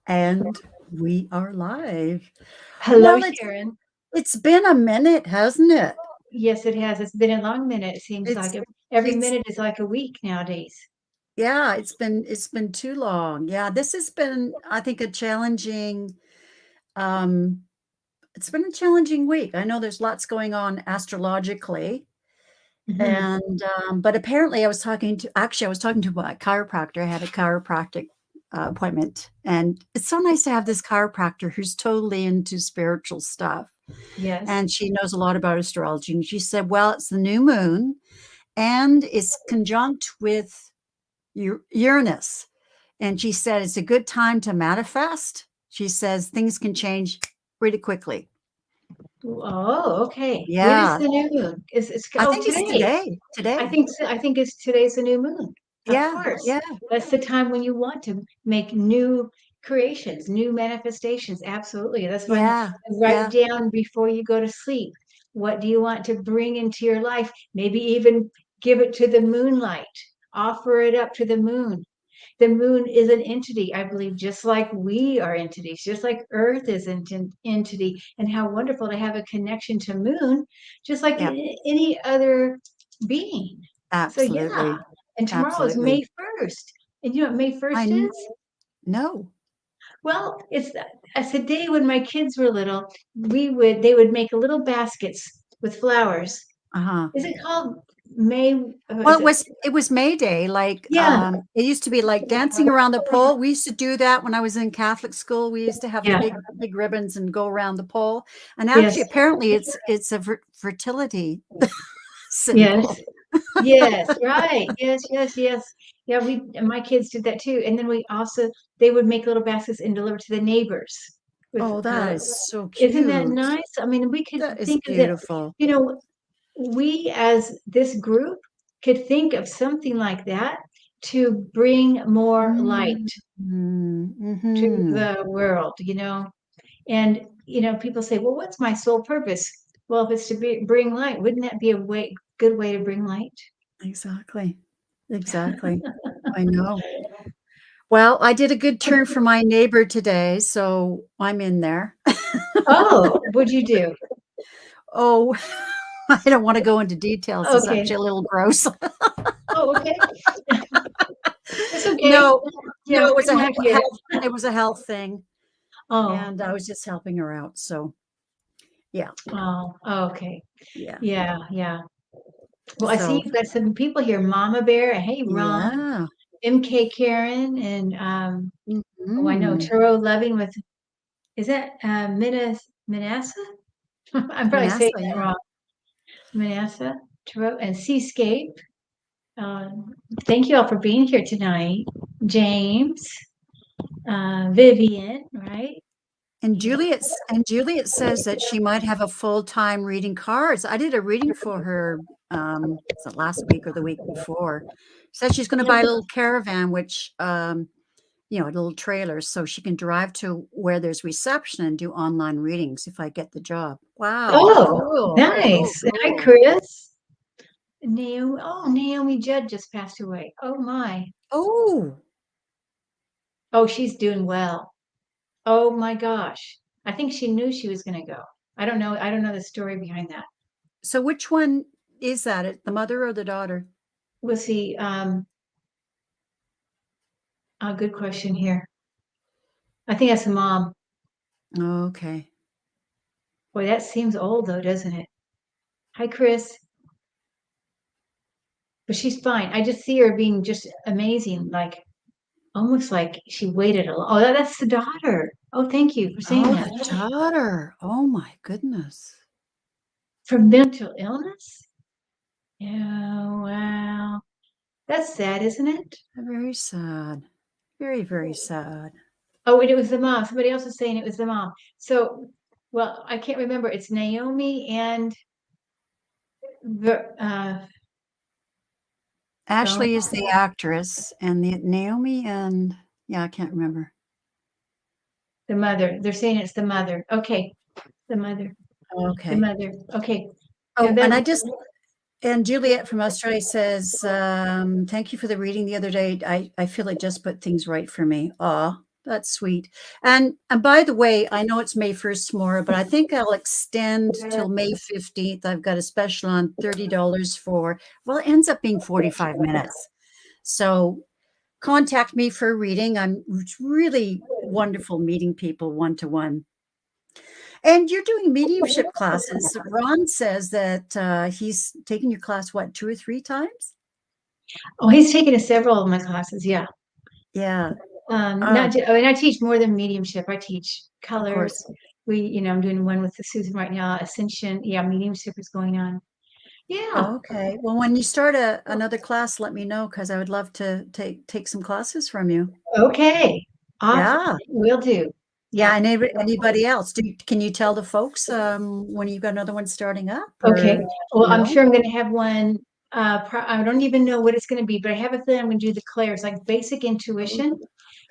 And we are live. Hello, Well, Sharon. it's been a minute, hasn't it? Yes, it has. It's been a long minute. It seems like It's every it's minute is like a week nowadays. yeah, it's been too long. Yeah, this has been, I think, a challenging um it's been a challenging week. I know there's lots going on astrologically. Hmm. And but apparently I was talking to my chiropractor. I had a chiropractic appointment, and it's so nice to have this chiropractor who's totally into spiritual stuff. Yes. And she knows a lot about astrology. And she said, well, it's the new moon and it's conjunct with Uranus. And she said it's a good time to manifest. She says things can change pretty quickly. Oh, okay. When is Yeah. the new moon? It's I oh think it's today. today. I Today. think so. I think it's today's the new moon. Of Yeah. course. Yeah. That's the time when you want to make new creations, new manifestations. Absolutely. That's when Yeah. you write Yeah. down before you go to sleep. What do you want to bring into your life? Maybe even give it to the moonlight. Offer it up to the moon. The moon is an entity, I believe, just like we are entities, just like Earth is an entity. And how wonderful to have a connection to moon, just like Yeah. any other being. So yeah. Absolutely. And tomorrow is Absolutely. May 1st. And you know what May I 1st kn- is? no. Well, it's a day when my kids were little, they would make little baskets with flowers. Uh-huh. Is it called May? Well, Is it? it was May Day, like, Yeah. it used to be like dancing around the pole. We used to do that when I was in Catholic school. We used to have the Yeah. big ribbons and go around the pole. And Yes. actually, apparently, it's a fertility Yes. symbol. Yes, right. Yes, yes, yes. Yeah, my kids did that too. And then they would make little baskets and deliver to the neighbors with Oh, that is so isn't that cute. nice? I mean, we could That is think of that, beautiful. you know, we as this group could think of something like that to bring more light Mm, to mhm. the world, you know. And people say, "Well, what's my sole purpose?" Well, if it's to bring light, wouldn't that be a good way to bring light? Exactly. Exactly. I know. Well, I did a good turn for my neighbor today, so I'm in there. Oh, what'd you do? Oh, I don't wanna go into details. It's Okay. actually a little gross. Oh, okay. It's okay. No, no, Yeah, it we was a don't have to hear it. health thing, Oh, and I was just helping her out, so, yeah, oh, okay. yeah. Yeah, yeah. Well, I see So, you've got some people here. Mama Bear, hey Ron, yeah. MK Karen, and oh, I know Mhm. Turo Loving with is that Manasseh? I'm probably saying Manasseh, that yeah. wrong. Manasseh, Turo, and Seascape. Um, Thank you all for being here tonight. James, Vivian, right? Yeah. And Juliet says that she might have a full-time reading cards. I did a reading for her, was it last week or the week before? Said she's gonna buy a little caravan, which, a little trailer so she can drive to where there's reception and do online readings if I get the job. Wow, Oh, cool, cool, nice. Hi, cool. Chris. Naomi. Oh, Naomi Judd just passed away. Oh my. Oh, Oh, she's doing well. Oh my gosh. I think she knew she was going to go. I don't know. I don't know the story behind that. so which one is that? The mother or the daughter? We'll see. A good question here. I think that's the mom. Okay. Boy, that seems old though, doesn't it? Hi, Chris. But she's fine. I just see her being just amazing, like almost like she waited a lot. Oh, that's the daughter. Oh, thank you for saying Oh, that. the daughter. Oh my goodness. For mental illness? Yeah, wow. That's sad, isn't it? Very sad. Very, very sad. Oh, wait, it was the mom. Somebody else was saying it was the mom. So, well, I can't remember. It's Naomi and the oh, Ashley is the actress, and Naomi and yeah, I can't remember. the mother. They're saying it's the mother. Okay, the mother. The Okay. mother. Okay. Yeah, Oh, that and Juliet from Australia says, "Thank you for the reading the other day. I feel it just put things right for me." Aw. That's sweet. And by the way, I know it's May 1st tomorrow, but I think I'll extend till May 15th. I've got a special on $30 for, well, it ends up being 45 minutes. So contact me for a reading. It's really wonderful meeting people one-to-one. And you're doing mediumship classes. Ron says that he's taken your class, what, 2 or 3 times? Oh, he's taken several of my classes. Yeah. Yeah, I teach more than mediumship. I teach of colors. course. I'm doing one with the Susan right now. Ascension. Yeah, mediumship is going on. Yeah. Oh, okay. Well, when you start another class, let me know because I would love to take some classes from you. Okay. Awesome. Yeah. Will do. Yeah. Yeah. And anybody else? Can you tell the folks when you've got another one starting up? Okay. Or Well, I'm no? sure I'm going to have one. I don't even know what it's going to be, but I have a feeling I'm going to do the clairs, like basic intuition,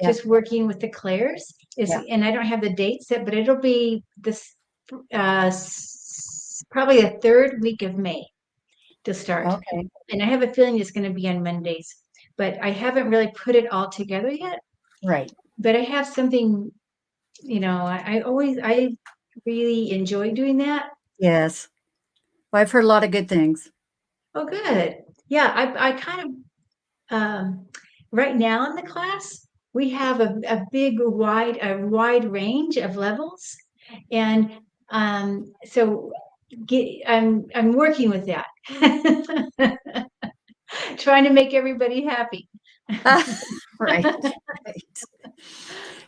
Yeah. just working with the clairs. Yeah. And I don't have the date set, but it'll be this probably the third week of May to start. Okay. And I have a feeling it's going to be on Mondays, but I haven't really put it all together yet. Right. But I have something, I really enjoy doing that. Yes. Well, I've heard a lot of good things. Oh, good. Yeah, I kind of right now in the class we have a wide range of levels, and so I'm working with that, trying to make everybody happy. Right. Right.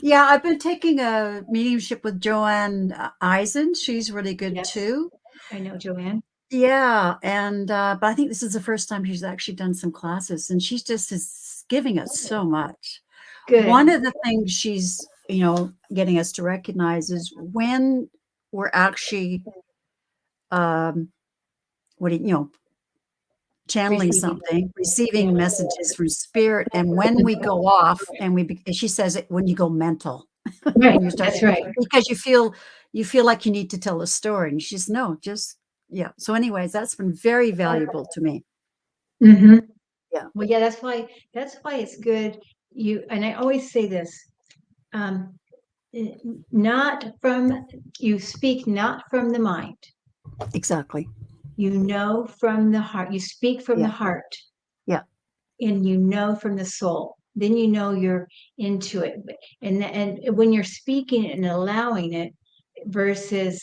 Yeah, I've been taking a mediumship with Joanne Eisen. She's really good Yes, too. I know, Joanne. Yeah, and but I think this is the first time she's actually done some classes, and she's just is giving us so much. One Good. of the things she's, getting us to recognize is when we're actually, um, channeling Receiving. something, receiving Yeah. messages from spirit, and when we go off, and she says it when you go mental, Right. when you start, That's right. because you feel like you need to tell a story, and she says no, just yeah. So, anyways, that's been very valuable to me. Mm-hmm. Yeah. Well, yeah, that's why it's good. And I always say this, um, not from you speak not from the mind. Exactly. From the heart. You speak from the Yeah. heart, Yeah. and from the soul. Then you're into it. And when you're speaking and allowing it versus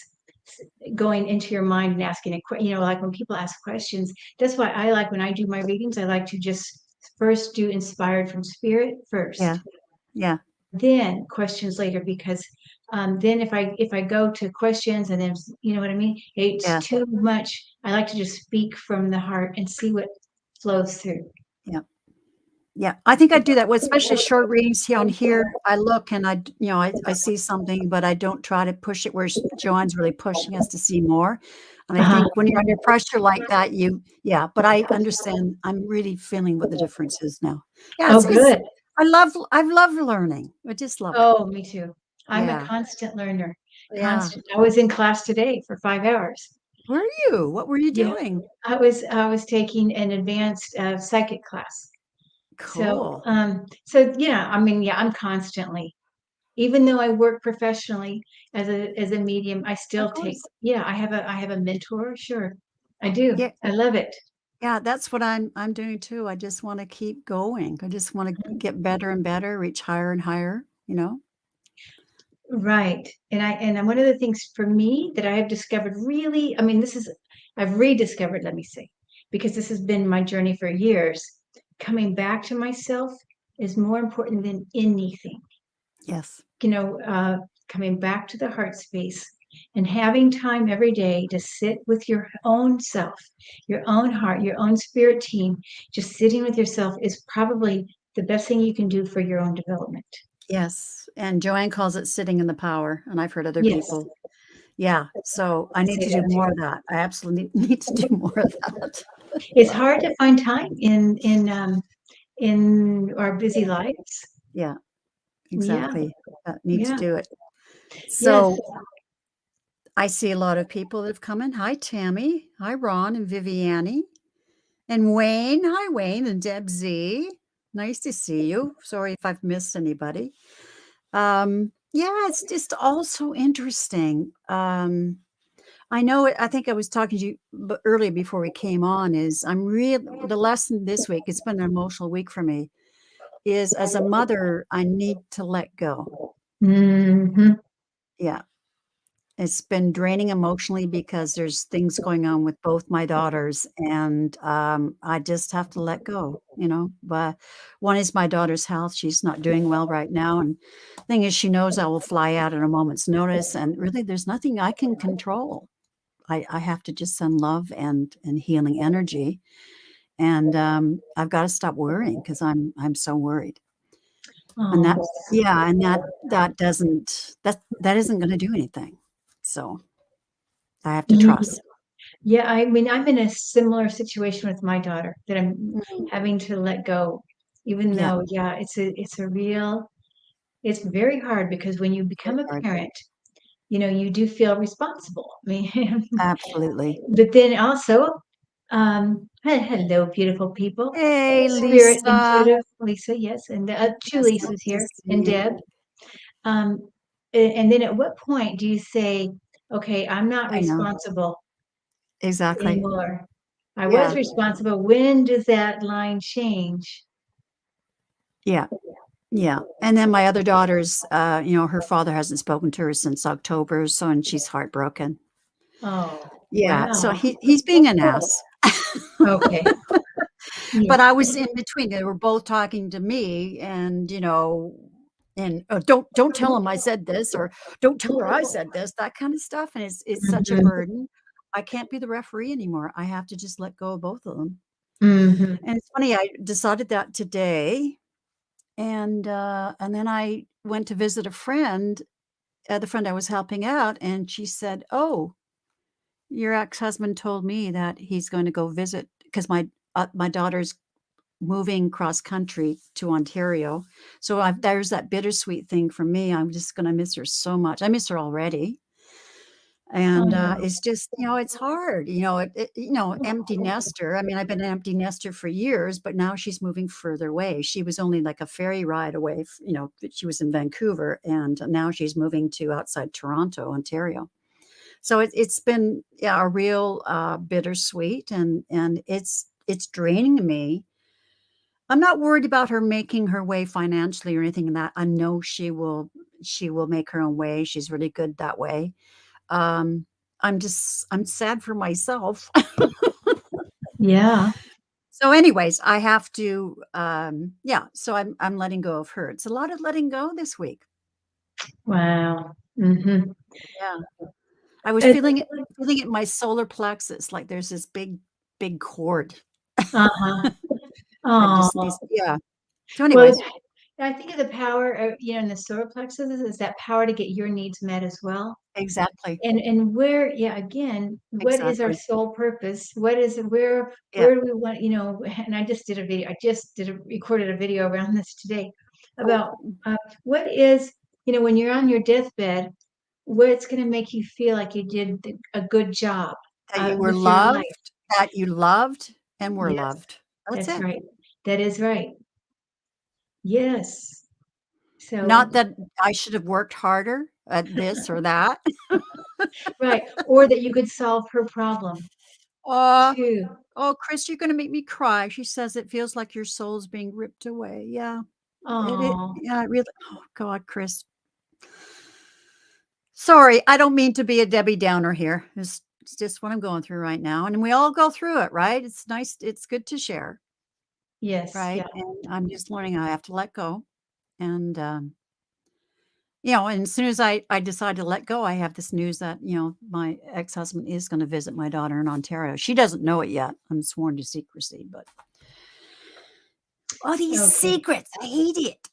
going into your mind and asking like when people ask questions, that's why I like when I do my readings, I like to just first do inspired from spirit Yeah. first, Yeah. then questions later, because then if I go to questions and then you know what I mean, it's Yeah. too much. I like to just speak from the heart and see what flows through. Yeah. Yeah, I think I do that. Well, especially short readings on here. I look and I see something, but I don't try to push it. Whereas Joanne's really pushing us to see more. And I Uh-huh. think when you're under pressure like that, yeah. But I understand. I'm really feeling what the difference is now. Yeah, Oh, good. I love learning. I just love it. Oh, me too. I'm a Yeah, constant learner. yeah. Constant. I was in class today for 5 hours. Where are you? What were you Yeah, doing? I was taking an advanced psychic class. So, Cool. I mean, yeah, I'm constantly, even though I work professionally as a medium, I Of still take, course. yeah, I have a mentor. Sure, I do. Yeah. I love it. Yeah, that's what I'm doing too. I just want to keep going. I just want to get better and better, reach higher and higher. Right. And one of the things for me that I have discovered really, I mean, I've rediscovered, let me say, because this has been my journey for years. Coming back to myself is more important than anything. Yes. Coming back to the heart space and having time every day to sit with your own self, your own heart, your own spirit team, just sitting with yourself is probably the best thing you can do for your own development. Yes. And Joanne calls it sitting in the power, and I've heard other Yes, people. Yeah. So I need say to do that too. more of that. I absolutely need to do more of that. It's hard to find time in our busy lives. Yeah, Yeah, exactly. Need to yeah, do it. yes. So I see a lot of people that have come in. Hi, Tammy. Hi, Ron and Viviani. And Wayne. Hi, Wayne and Deb Z. Nice to see you. Sorry if I've missed anybody. Yeah, it's just all so interesting. I know I think I was talking to you earlier before we came on is the lesson this week, it's been an emotional week for me, is as a mother, I need to let go. Hmm. Yeah. It's been draining emotionally because there's things going on with both my daughters, and, I just have to let go, you know? But one is my daughter's health, she's not doing well right now, and thing is she knows I will fly out at a moment's notice, and really there's nothing I can control. I have to just send love and healing energy, and, I've gotta stop worrying because I 'cause I'm so worried. And Oh, that yeah, and that isn't gonna do anything. So, I have to yeah. trust. Yeah, I mean, I'm in a similar situation with my daughter that I'm Mhm. having to let go, even Yeah, though, yeah, it's very hard because when you very become a hard. parent, you do feel responsible. I mean, Absolutely. but then also, hello, beautiful people. Hey, Spirit Lisa. Intuitive, Lisa, yes, and the two Yes, good Lisas to here, see and you. Deb. And then at what point do you say, okay, I'm not I know. responsible Exactly. anymore? I was Yeah, responsible. When does that line change? yeah, yeah. And then my other daughter's, her father hasn't spoken to her since October, so and she's heartbroken. Oh, Yeah, so wow. he's being an ass. Okay. Yeah. But I was in between. They were both talking to me and, don't tell him I said this or don't tell her I said this, that kind of stuff. And it's such a Mhm. burden. I can't be the referee anymore. I have to just let go of both of them. Mhm. And it's funny, I decided that today, and then I went to visit a friend, the friend I was helping out, and she said, "Oh, your ex-husband told me that he's going to go visit because my daughter's moving cross country to Ontario." So there's that bittersweet thing for me. I'm just gonna miss her so much. I miss her already. And, Oh, it's just, it's hard, empty nester. I mean, I've been an empty nester for years, but now she's moving further away. She was only like a ferry ride away, she was in Vancouver, and now she's moving to outside Toronto, Ontario. So it's been, yeah, a real, bittersweet, and it's draining me. I'm not worried about her making her way financially or anything in that. I know she will make her own way. She's really good that way. Um, I'm sad for myself. yeah. So anyways, I have to, yeah, so I'm letting go of her. It's a lot of letting go this week. Wow. Mhm. Yeah. I was It's feeling it in my solar plexus, like there's this big cord uh-huh. that just needs, Oh. yeah. So Well, anyways, I think of the power of, in the solar plexus is that power to get your needs met as well. exactly, And where, yeah, again, what is our exactly. sole purpose? What is where Yeah. where do we want, and I just recorded a video around this today Oh, about what is, when you're on your deathbed, what's going to make you feel like you did a good job that you were with your life. loved, that you loved and were Yes, loved. That's that's it. right. That is right. Yes. So, Not that I should have worked harder at this or that. right. Or that you could solve her problem Aw, too. oh, Chris, you're gonna make me cry. She says it feels like your soul's being ripped away. Yeah, Oh, yeah, it really, oh god, Chris. Sorry, I don't mean to be a Debbie Downer here. It's just what I'm going through right now, and we all go through it, right? It's good to share, yes. right? Yeah. And I'm just learning I have to let go, and, and as soon as I decide to let go, I have this news that, my ex-husband is gonna visit my daughter in Ontario. She doesn't know it yet. I'm sworn to secrecy, but all these Okay. secrets, I hate it.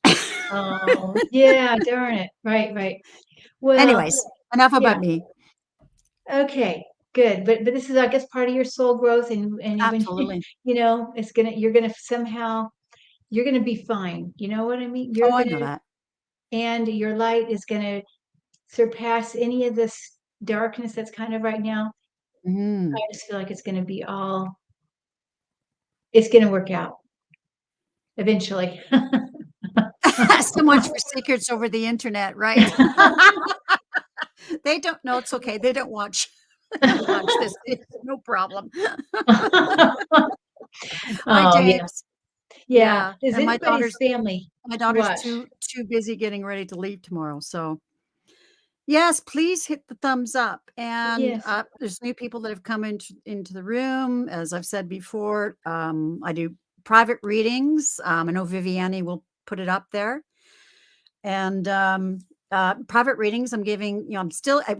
Oh, yeah, darn it. Right, right. Well, Anyways, enough yeah. about me. Okay, good. But this is, I guess, part of your soul growth, and even Absolutely. you're gonna be fine. You know what I mean? Oh, I know that. And your light is gonna surpass any of this darkness that's kind of right now. I Mhm. just feel like it's gonna work out eventually. So much for secrets over the internet, right? They don't know. It's okay. They don't watch. They don't watch this. It's no problem. Hi, Oh, yeah. James. Yeah. Yeah, Does and anybody's family my daughter's watch? too busy getting ready to leave tomorrow. So yes, please hit the thumbs up. And Yes. there's new people that have come into the room. As I've said before, I do private readings. I know Viviani will put it up there. And private readings, I'm giving, I'm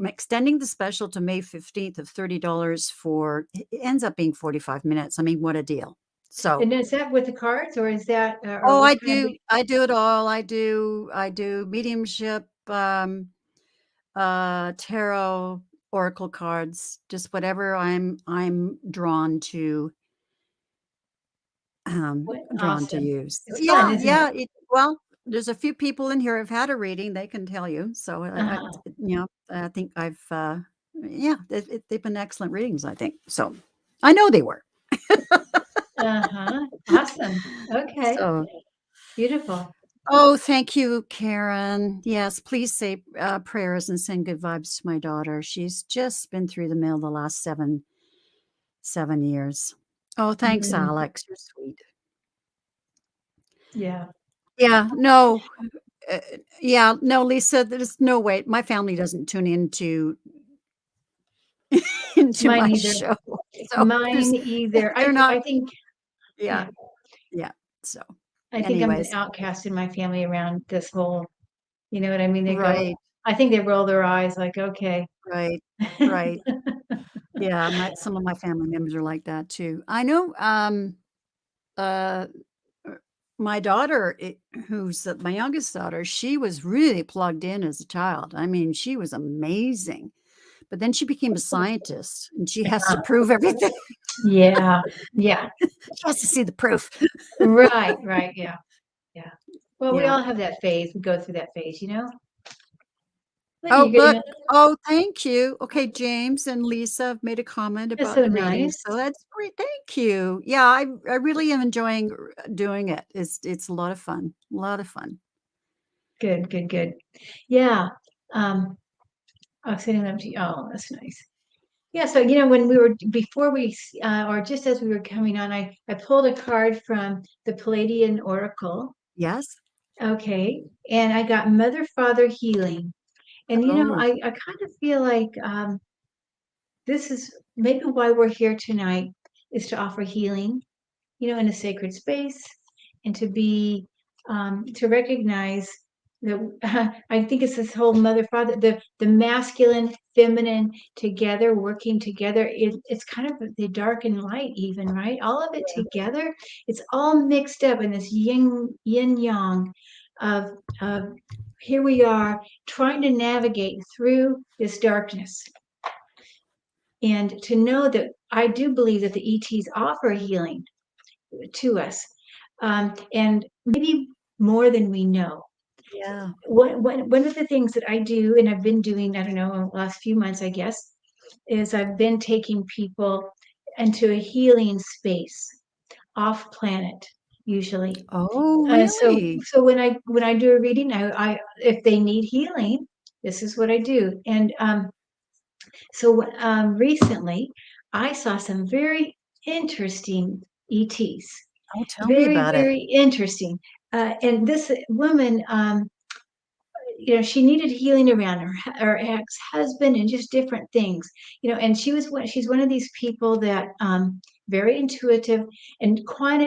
extending the special to May 15th of $30 for, it ends up being 45 minutes. I mean, what a deal. So, And is that with the cards, or is that, or oh, what kind of? I do it all. I do mediumship, tarot, oracle cards, just whatever I'm What? drawn to Awesome. use. So, It's fun, yeah, isn't it? well, there's a few people in here who've had a reading, they can tell you. So, Uh-huh. I think I've, yeah, they've been excellent readings, I think. So, I know they were. Uh-huh. Awesome. Okay. So, Beautiful. oh, thank you, Karen. Yes, please say prayers and send good vibes to my daughter. She's just been through the mill the last 7 years. Oh, thanks, Mhm. Alex. You're sweet. Yeah. Yeah, no, uh, yeah, no, Lisa, there's no way. My family doesn't tune into into Mine my either. show, so Mine either. they're not. I think, Yeah, yeah, yeah. So, I think I'm an anyways, outcast in my family around this whole, you know what I mean? They go, right, I think they roll their eyes like, okay. right, right. Yeah, some of my family members are like that too. I know. Uh, my daughter, who's my youngest daughter, she was really plugged in as a child. I mean, she was amazing. But then she became a scientist and she has to prove everything. Yeah. Yeah. She has to see the proof. Right. Right. Yeah. Yeah. Well, we Yeah. all have that phase. We go through that phase, you know? But Oh, you're look. gonna, Oh, thank you. Okay, James and Lisa have made a comment that's about so the reading, nice. so that's great. Thank you. Yeah, I really am enjoying doing it. It's a lot of fun. A lot of fun. Good, good, good. Yeah. Um, I was sitting up to you. Oh, that's nice. Yeah, so when we were before we or just as we were coming on, I pulled a card from the Palladian Oracle. Yes. Okay, and I got Mother Father Healing. And Oh, I kind of feel like this is maybe why we're here tonight, is to offer healing, in a sacred space, and to be to recognize that I think it's this whole mother father, the masculine feminine together, working together. It's kind of the dark and light, even, right? All of it together. It's all mixed up in this yin yang of here we are trying to navigate through this darkness. And to know that I do believe that the ETs offer healing to us, and maybe more than we know. yeah. One of the things that I do, and I've been doing, I don't know, the last few months, I guess, is I've been taking people into a healing space off planet, usually. Oh, So, really? so when I do a reading, I if they need healing, this is what I do. And so recently, I saw some very interesting ETs. Oh, tell me Very, about it. very interesting. And this woman, she needed healing around her ex-husband and just different things, and she's one of these people that very intuitive and kind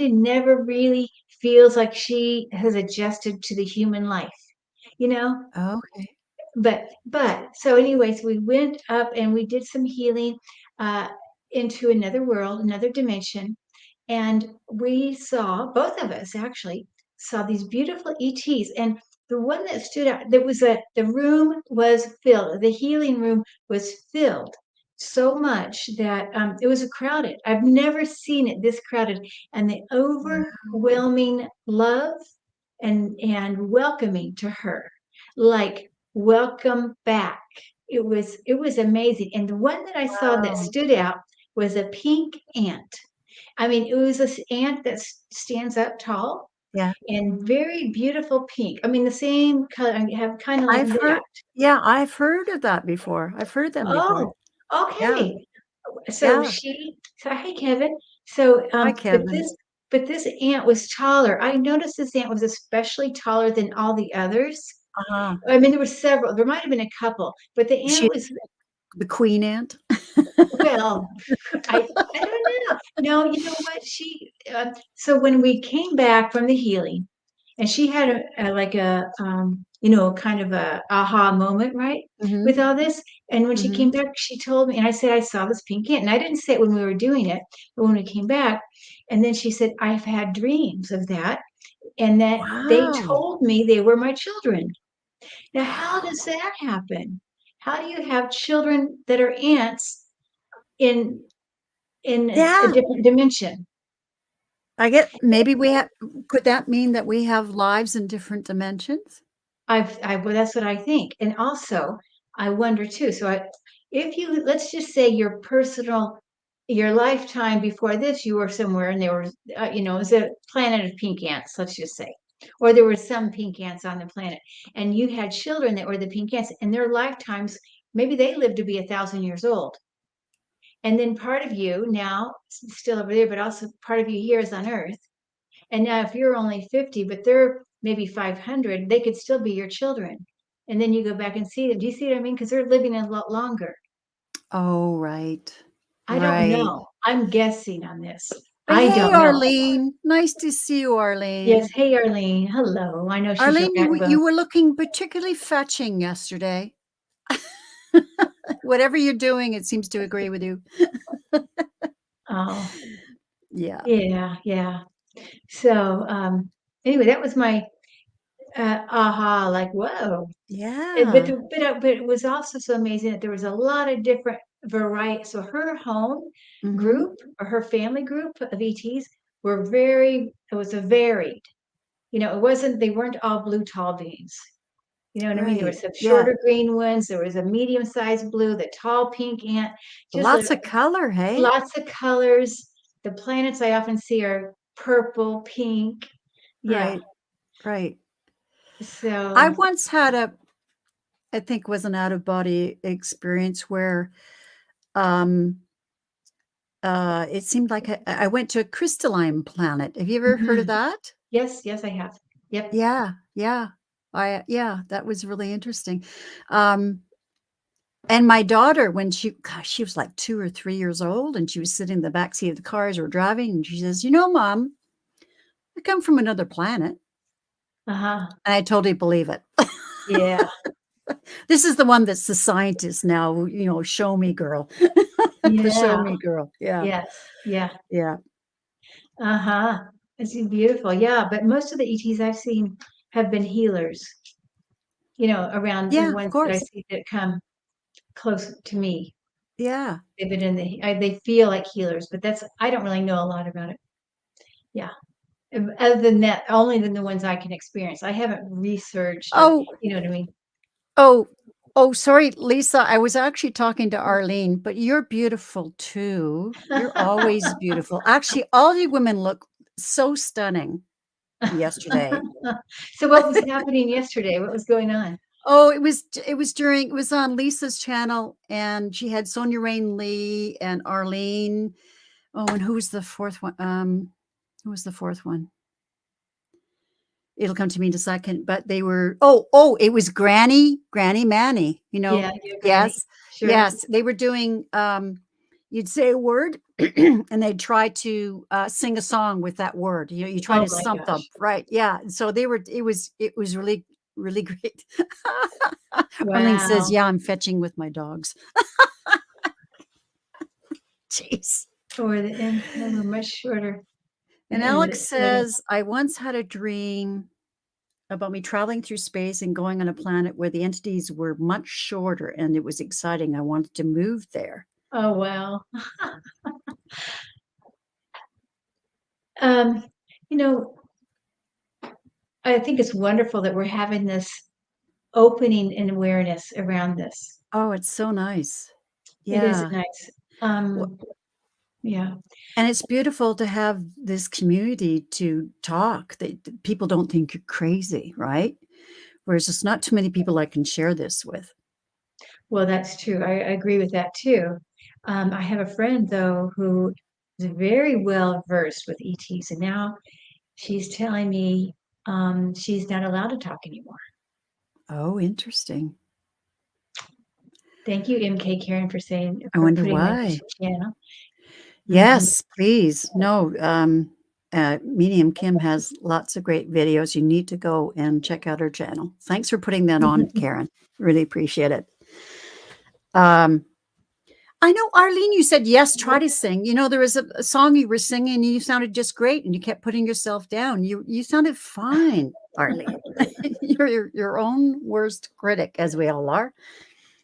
of never really feels like she has adjusted to the human life, you know. Okay. But so anyways, we went up and we did some healing uh, into another world, another dimension, and we saw, both of us actually saw these beautiful ETs. And the one that stood out, the room was filled, the healing room was filled so much that it was crowded. I've never seen it this crowded, and the overwhelming love and welcoming to her, like welcome back. It was amazing. And the one that I saw that Wow. stood out was a pink ant. I mean, it was this ant that stands up tall. Yeah. and very beautiful pink. I mean, the same color. I have kind of like I've heard that. yeah, I've heard of that before. I've heard them before. Oh, Yeah, okay. yeah. So hey, Kevin. So, Hi, Kevin. but this ant was taller. I noticed this ant was especially taller than all the others. Uh-huh. I mean, there were several. There might have been a couple, but the Is ant she was, the queen ant? well, I don't know. No, you know what? So when we came back from the healing, and she had kind of a aha moment, right? Mhm, With all this. And when she came mhm. back, she told me, and I said, I saw this pink ant. And I didn't say it when we were doing it, but when we came back, and then she said, I've had dreams of that, and that they Wow. told me they were my children. Now, how does that happen? How do you have children that are ants in a Yeah, different dimension? I get maybe we have could that mean that we have lives in different dimensions? Well, that's what I think. And also, I wonder too. If you, let's just say your lifetime before this, you were somewhere and there was, it was a planet of pink ants, let's just say, or there were some pink ants on the planet, and you had children that were the pink ants, and their lifetimes, maybe they lived to be 1,000 years old. And then part of you now, still over there, but also part of you here is on Earth. And now, if you're only 50, but they're maybe 500, they could still be your children. And then you go back and see them. Do you see what I mean? Because they're living a lot longer. Oh, right. I don't Right. know. I'm guessing on this. But I hey, don't know. Arlene, nice to see you, Yes. Arlene. Hey, Arlene. Hello. I know she's your Arlene, you backbone. were looking particularly fetching yesterday. Whatever you're doing, it seems to agree with you. Oh, Yeah. yeah. Yeah. So, anyway, that was my aha, like, whoa. Yeah. But it was also so amazing that there was a lot of different variety. So her home Mhm. group or her family group of ETs it was a varied, they weren't all blue tall beans. You know what I mean? There were Right. some Yeah. shorter green ones. There was a medium sized blue, the tall pink ant, just Lots of color, hey? lots of colors. The planets I often see are purple, pink. Yeah. Right. Right. I So, once had I think was an out of body experience where um it seemed like I went to a crystalline planet. Have you ever heard of mhm. that? Yes, yes, I have. Yep. Yeah, yeah. Yeah, that was really interesting. Um, and my daughter, when she was like 2 or 3 years old, and she was sitting in the back seat of the car as we're driving, and she says, Mom, I come from another planet." Uh-huh. And I totally believe it. Yeah. This is the one that's the scientist now, show me girl. The show Yeah. me girl. Yeah, Yes. Yeah. yeah. Uh-huh. It's beautiful. Yeah. But most of the ETs I've seen have been healers, around the Yeah, of ones that I course. see that come close to me. Yeah. They've been they feel like healers, but I don't really know a lot about it. Yeah. Other than that, only than the ones I can experience. I haven't researched or, Oh, you know what I mean? oh, oh, sorry, Lisa. I was actually talking to Arlene, but you're beautiful too. You're always beautiful. Actually, all you women look so stunning yesterday. So what was happening yesterday? What was going on? Oh, it was on Lisa's channel, and she had Sonia Rain Lee and Arlene. Oh, and who was the fourth one? Who was the fourth one? It'll come to me in a second, but they were it was Granny Manny, Yeah, yeah, Granny. Yes, Sure. yes, they were doing, you'd say a word, and they'd try to, sing a song with that word, you try Oh to my stump them, gosh. right, yeah, and so it was really, really great. Arlene says, Wow. "Yeah, I'm fetching with my dogs." Jeez. Or they were much shorter. And And Alex it's sort of, says, "I once had a dream about me traveling through space and going on a planet where the entities were much shorter, and it was exciting. I wanted to move there." oh wow. Um, you know, I think it's wonderful that we're having this opening in awareness around this. Oh, it's so nice. It is Yeah. nice. Wh Um, Yeah. And it's beautiful to have this community to talk, that people don't think you're crazy, right? Whereas there's not too many people I can share this with. Well, that's true. I agree with that too. I have a friend though who is very well versed with ETs, and now she's telling me she's not allowed to talk anymore. Oh, interesting. Thank you, MK Karen, for saying I for wonder putting that why. in channel. Hmm. Yes, please. No, Medium Kim has lots of great videos. You need to go and check out her channel. Thanks for putting that on, Karen. Really appreciate it. Um, I know, Arlene, you said yes, try to sing. You know, there was a song you were singing and you sounded just great and you kept putting yourself down. You sounded fine, Arlene. You're your own worst critic, as we all are.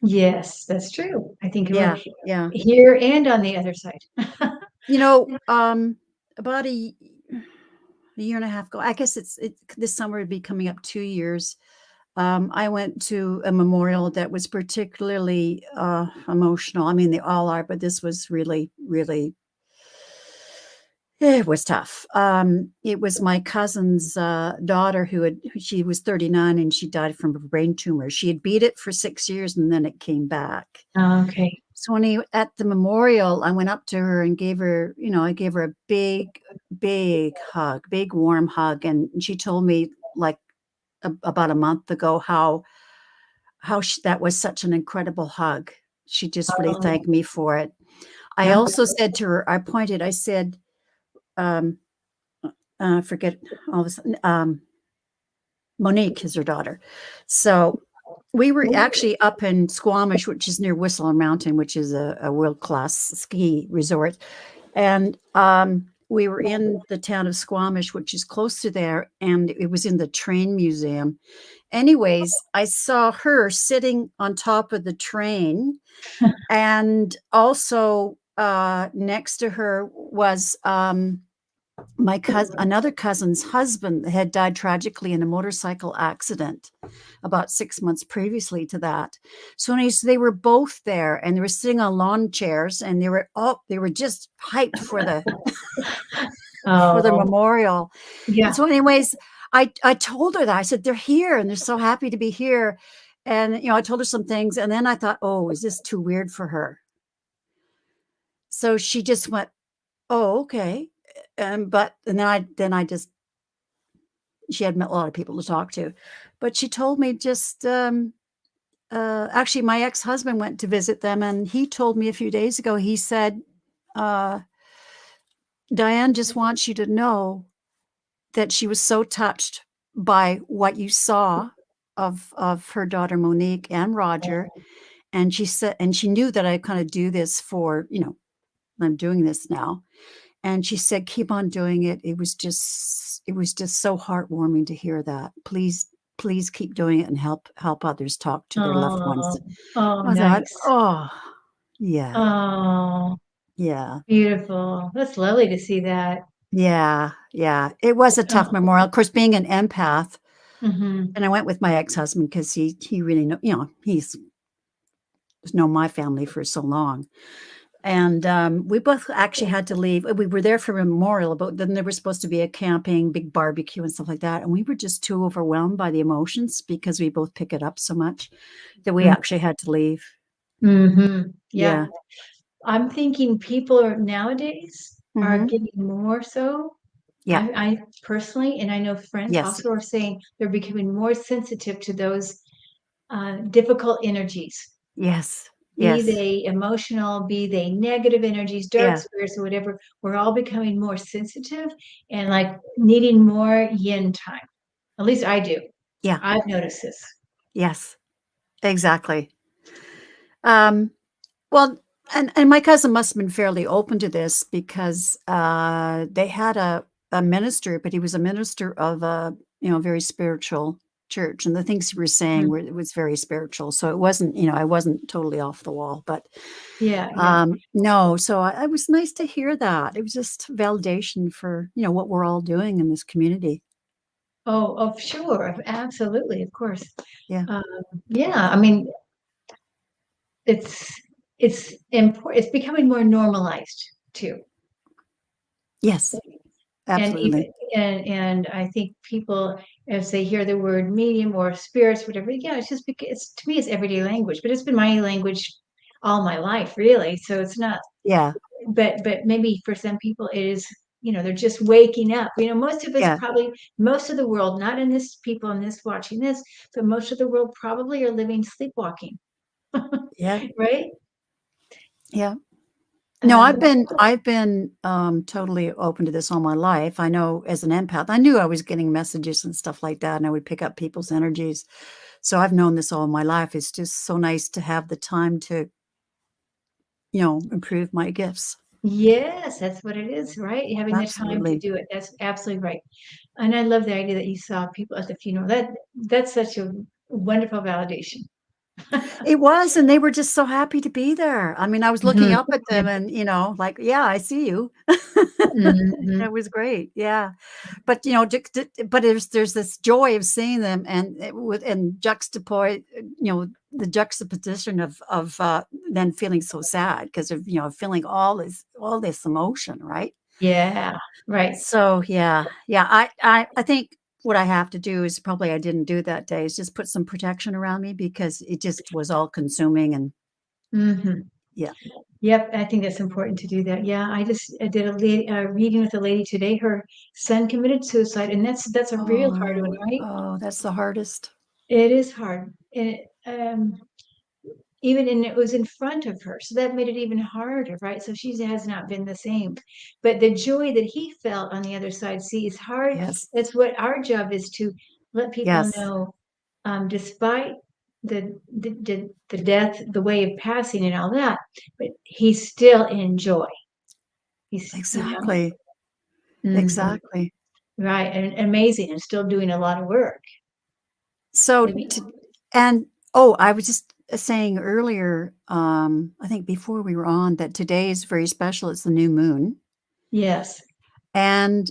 Yes, that's true. I think Yeah, yeah. here and on the other side. You know, about a year and a half ago, I guess this summer would be coming up 2 years. I went to a memorial that was particularly emotional. I mean, they all are, but this was really, really, it was tough. It was my cousin's daughter she was 39 and she died from a brain tumor. She had beat it for 6 years and then it came back. Okay. So at the memorial, I went up to her and I gave her a big, big hug, big warm hug. And she told me like about a month ago that was such an incredible hug. She just really Oh, thanked me for it. I yeah. also said to her, I said, um, forget all of a sudden, Monique is her daughter. So we were actually up in Squamish, which is near Whistler Mountain, which is a world-class ski resort. And we were in the town of Squamish, which is close to there, and it was in the train museum. Anyways, I saw her sitting on top of the train, and also next to her was another cousin's husband had died tragically in a motorcycle accident about 6 months previously to that. So anyways, they were both there and they were sitting on lawn chairs and they were just hyped for the Oh, memorial. And yeah. so anyways, I told her that. I said, they're here and they're so happy to be here. And I told her some things and then I thought, oh, is this too weird for her? So she just went, oh, okay. And then I just she had met a lot of people to talk to, but she told me just actually my ex-husband went to visit them and he told me a few days ago, he said, uh, Diane just wants you to know that she was so touched by what you saw of her daughter Monique and Roger. And she said, and she knew that I kind of do this for, I'm doing this now. And she said, keep on doing it. It was just so heartwarming to hear that. Please keep doing it and help others talk to their loved ones. Oh, oh, I thought, nice. oh, yeah, Oh, yeah, beautiful. That's lovely to see that. yeah, yeah. It was a tough Oh, memorial. Of course, being an empath, hmm. and I went with my ex-husband because he really he's known my family for so long. And we both actually had to leave. We were there for a memorial, but then there was supposed to be a camping, big barbecue and stuff like that. And we were just too overwhelmed by the emotions because we both pick it up so much that we actually had to leave. Mm-hmm. Yeah. Yeah. I'm thinking people nowadays are Hmm. getting more so. Yeah. I personally, and I know friends Yes. also are saying they're becoming more sensitive to those difficult energies, Yes. be Yes. they emotional, be they negative energies, dark Yeah. spirits, or whatever. We're all becoming more sensitive and like needing more yin time. At least I do. Yeah. I've noticed this. Yes. Exactly. Um, well, and my cousin must have been fairly open to this because they had a minister, but he was a minister of a very spiritual church, and the things he was saying Mhm. were it was very spiritual. So it wasn't I wasn't totally off the wall, but Yeah, yeah. no. So it was nice to hear that. It was just validation for what we're all doing in this community. Oh, sure. Absolutely, of course. Yeah. Um, yeah, I mean, it's it's important. It's becoming more normalized. too. Yes, And even absolutely. and I think people, as they hear the word medium or spirits, whatever, yeah, it's just because it's, to me, it's everyday language, but it's been my language all my life, really. So it's not, Yeah, but maybe for some people it is, they're just waking up. Most of us yeah, probably, most of the world, not in this people in this watching this, but most of the world probably are living sleepwalking, yeah, right? yeah. No, Um, I've been totally open to this all my life. I know as an empath, I knew I was getting messages and stuff like that, and I would pick up people's energies. So I've known this all my life. It's just so nice to have the time to, improve my gifts. yes, that's what it is, right? Having the time to Absolutely. do it. That's absolutely right. And I love the idea that you saw people at the funeral. That's such a wonderful validation. It was, and they were just so happy to be there. I mean, I was looking Mhm. up at them and, like, "Yeah, I see you." Mhm. It was great, yeah. But, but there's this joy of seeing them and it would and juxtapose the juxtaposition of then feeling so sad because of, feeling all this emotion, right? Yeah, right. So, yeah, yeah, I think what I have to do is probably I didn't do that day is just put some protection around me because it just was all consuming and Mhm. yeah. Yep, I think that's important to do that. Yeah, I did a reading with a lady today. Her son committed suicide, and that's a real hard one, Oh, right? oh, that's the hardest. It is hard, and even and it was in front of her, so that made it even harder, right? So she has not been the same, but the joy that he felt on the other side, see, is hard. Yes, That's what our job is, to let people yes, know, despite the death, the way of passing and all that, but he's still in joy. He's, exactly, mhm, exactly. right, and amazing, and still doing a lot of work. So Maybe, to and oh, I was just saying earlier, I think before we were on that today is very special. It's the new moon, yes, and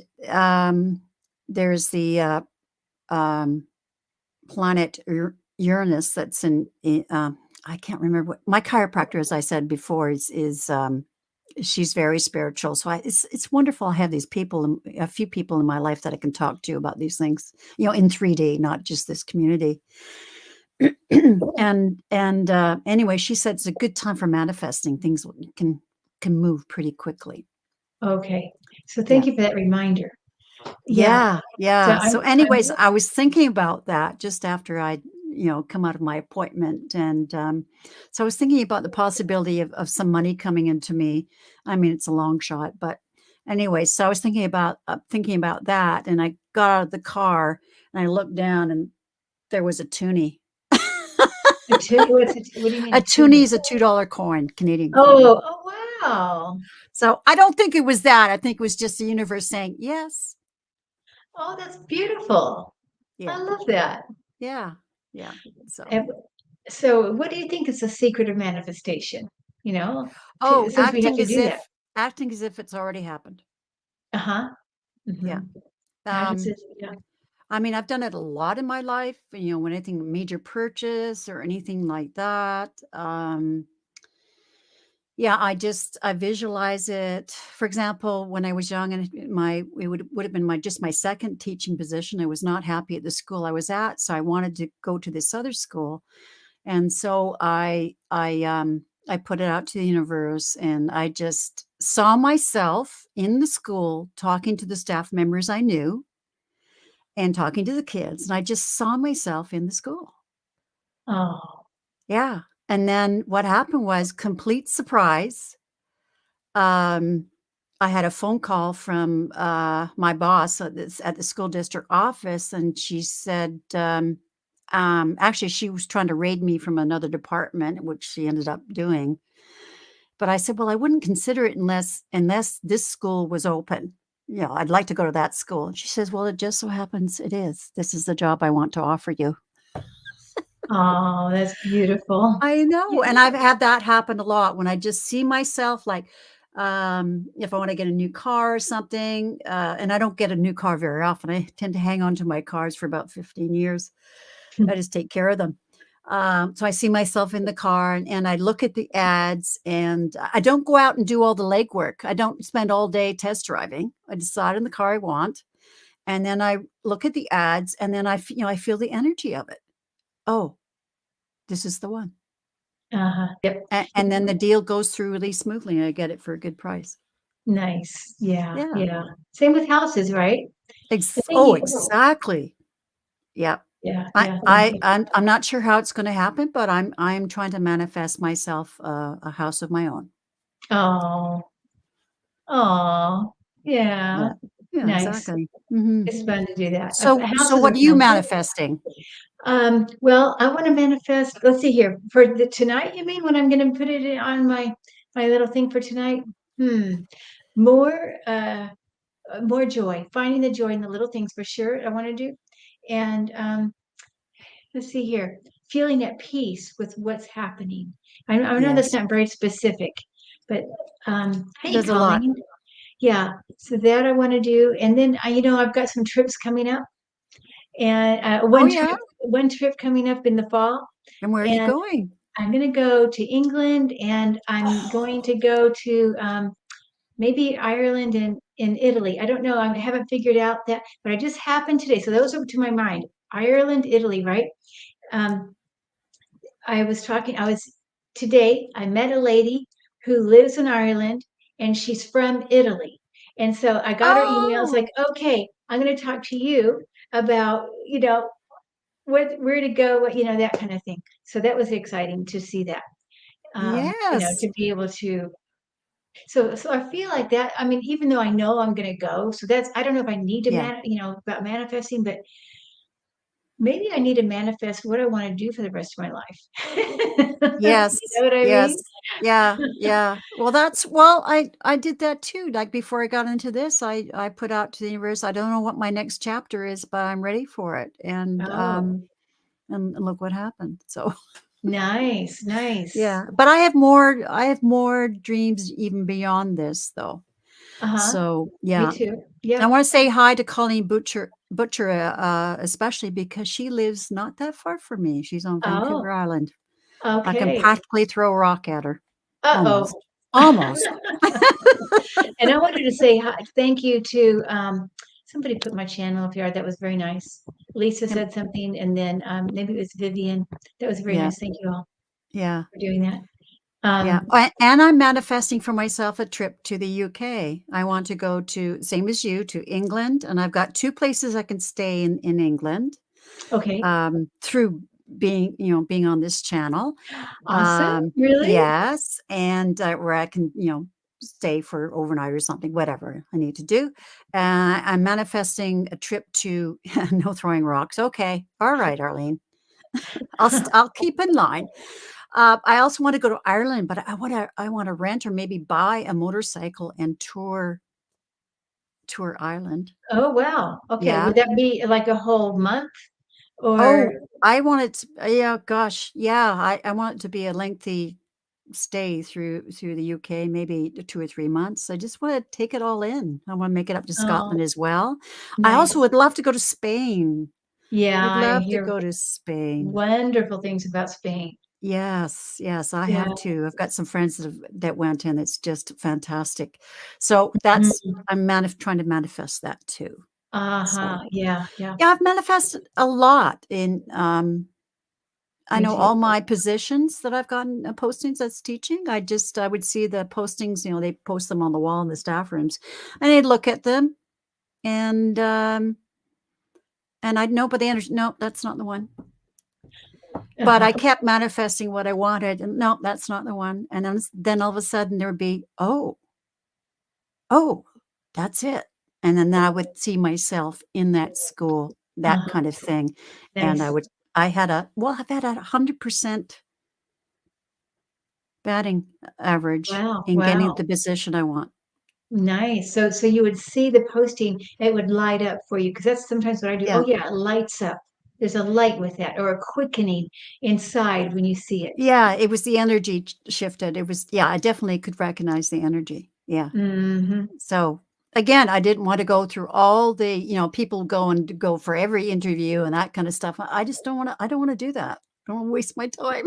there's the um, planet Uranus that's I can't remember what my chiropractor, as I said before, is she's very spiritual. So it's wonderful. I have these people, a few people in my life that I can talk to about these things, in 3D, not just this community. And anyway, she said it's a good time for manifesting. Things can move pretty quickly. okay. So Yeah. thank you for that reminder. Yeah. Yeah, So yeah. So I'm anyways, I was thinking about that just after I, come out of my appointment. And so I was thinking about the possibility of some money coming into me. I mean, it's a long shot, but anyway, so I was thinking about that. And I got out of the car and I looked down and there was a toonie. what do you mean A a toonie tune? is a $2 coin, Canadian coin. Oh, wow. So I don't think it was that. I think it was just the universe saying, yes. Oh, that's beautiful. I Yeah. love that. Yeah. Yeah. So. And so what do you think is the secret of manifestation? You know, Oh, since we have to do that. acting as if it's already happened. Uh-huh. Yeah. Mhm. Um, Yeah. I mean, I've done it a lot in my life, when anything major purchase or anything like that. Yeah, I visualize it. For example, when I was young and it would have been my second teaching position. I was not happy at the school I was at, so I wanted to go to this other school. And so I put it out to the universe and I just saw myself in the school talking to the staff members I knew and talking to the kids. And I just saw myself in the school. Oh, Yeah. And then what happened was complete surprise. Um, I had a phone call from my boss at the school district office, and she said, actually, she was trying to raid me from another department, which she ended up doing. But I said, well, I wouldn't consider it unless this school was open. I'd like to go to that school. And she says, well, it just so happens it is. This is the job I want to offer you. oh, that's beautiful. I know, Yeah. and I've had that happen a lot when I just see myself, like, if I wanna get a new car or something, and I don't get a new car very often. I tend to hang on to my cars for about 15 years. I just take care of them. So I see myself in the car and I look at the ads and I don't go out and do all the legwork. I don't spend all day test driving. I decide on the car I want. And then I look at the ads and then I feel the energy of it. Oh, this is the one. Yep. And then the deal goes through really smoothly and I get it for a good price. Nice. Yeah. Yeah. Yeah. Same with houses, right? I think Oh, you, exactly. Yeah. yeah. Yeah. Thank you. I'm not sure how it's going to happen, but I'm trying to manifest myself a house of my own. Oh, oh, yeah. Yeah. Yeah, Nice. exactly. Mhm. It's fun to do that. So Houses what are are you fun. manifesting? Well, I want to manifest. Let's see here for the tonight. You mean when I'm going to put it on my little thing for tonight? More more joy, finding the joy in the little things for sure. I want to do, and let's see here, feeling at peace with what's happening. I know that's Yes. not very specific, but hey, There's a lot. Colleen, yeah. So that I want to do, and then I've got some trips coming up, and Oh, yeah? one trip coming up in the fall, And where are you and going? I'm going to go to England, and I'm going to go to maybe Ireland and in Italy. I don't know. I haven't figured out that, but I just happened today. So those are to my mind. Ireland, Italy, right? Um, I was today, I met a lady who lives in Ireland and she's from Italy. And so I got her email. It's Oh, like, okay, I'm going to talk to you about, where to go, that kind of thing. So that was exciting to see that, yes. to be able to. So I feel like that. I mean, even though I know I'm going to go, so I don't know if I need to Yeah. about manifesting, but maybe I need to manifest what I want to do for the rest of my life. Yes. You know what I Yes. mean? Yeah. Yeah. I did that too. Like before I got into this, I put out to the universe, I don't know what my next chapter is, but I'm ready for it. Oh, And look what happened. So nice, nice. yeah, but I have more dreams even beyond this though. Uh-huh. So Me yeah, too. I Yep. want to say hi to Colleen Butcher, especially because she lives not that far from me. She's on Vancouver Oh, Island. I can okay. practically throw a rock at her. Uh-oh. Almost. Almost. And I wanted to say hi, thank you to somebody put my channel up here. That was very nice. Lisa Yep. said something, and then maybe it was Vivian. That was very Yeah. nice. Thank you all Yeah. for doing that. Yeah. Um, And I'm manifesting for myself a trip to the UK. I want to go to, same as you, to England. And I've got two places I can stay in England okay. through being on this channel. Awesome. Really? Yes, and, where I can, stay for overnight or something, whatever I need to do. I'm manifesting a trip to no throwing rocks. Okay. All right, Arlene. I'll keep in line. I also want to go to Ireland, but I wanna rent or maybe buy a motorcycle and tour Ireland. Oh, wow. Okay. Yeah. Would that be like a whole month or? Oh, I want it to yeah, gosh, yeah, I want it to be a lengthy stay through the UK, maybe 2 or 3 months. I just wanna take it all in. I wanna make it up to Oh, Scotland as well. I also nice. would love to go to Spain. Yeah, Would I love to hear go to Spain. wonderful things about Spain. Yes, yes, I Yeah. have too. I've got some friends that went, and it's just fantastic. So that's Mhm. I'm trying to manifest that too. So, Uh-huh. Yeah, yeah. yeah, I've manifested a lot I Me know too. all my positions that I've gotten postings as teaching. I would see the postings, they post them on the wall in the staff rooms, and I'd look at them and I'd know by the energy, no, that's not the one. But I kept manifesting what I wanted, and no, that's not the one. And then all of a sudden there would be, oh, that's it. And then I would see myself in that school, that Uh-huh. kind of thing. And Nice. I've had a 100% batting average Wow, in getting wow. the position I want. Nice. So you would see the posting, it would light up for you because that's sometimes what I do. Yeah. Oh yeah, it lights up. There's a light with that or a quickening inside when you see it. Yeah, it was the energy shifted. Yeah, I definitely could recognize the energy. Yeah. Hmm. So again, I didn't want to go through all the, people go for every interview and that kind of stuff. I don't want to do that. Don't waste my time.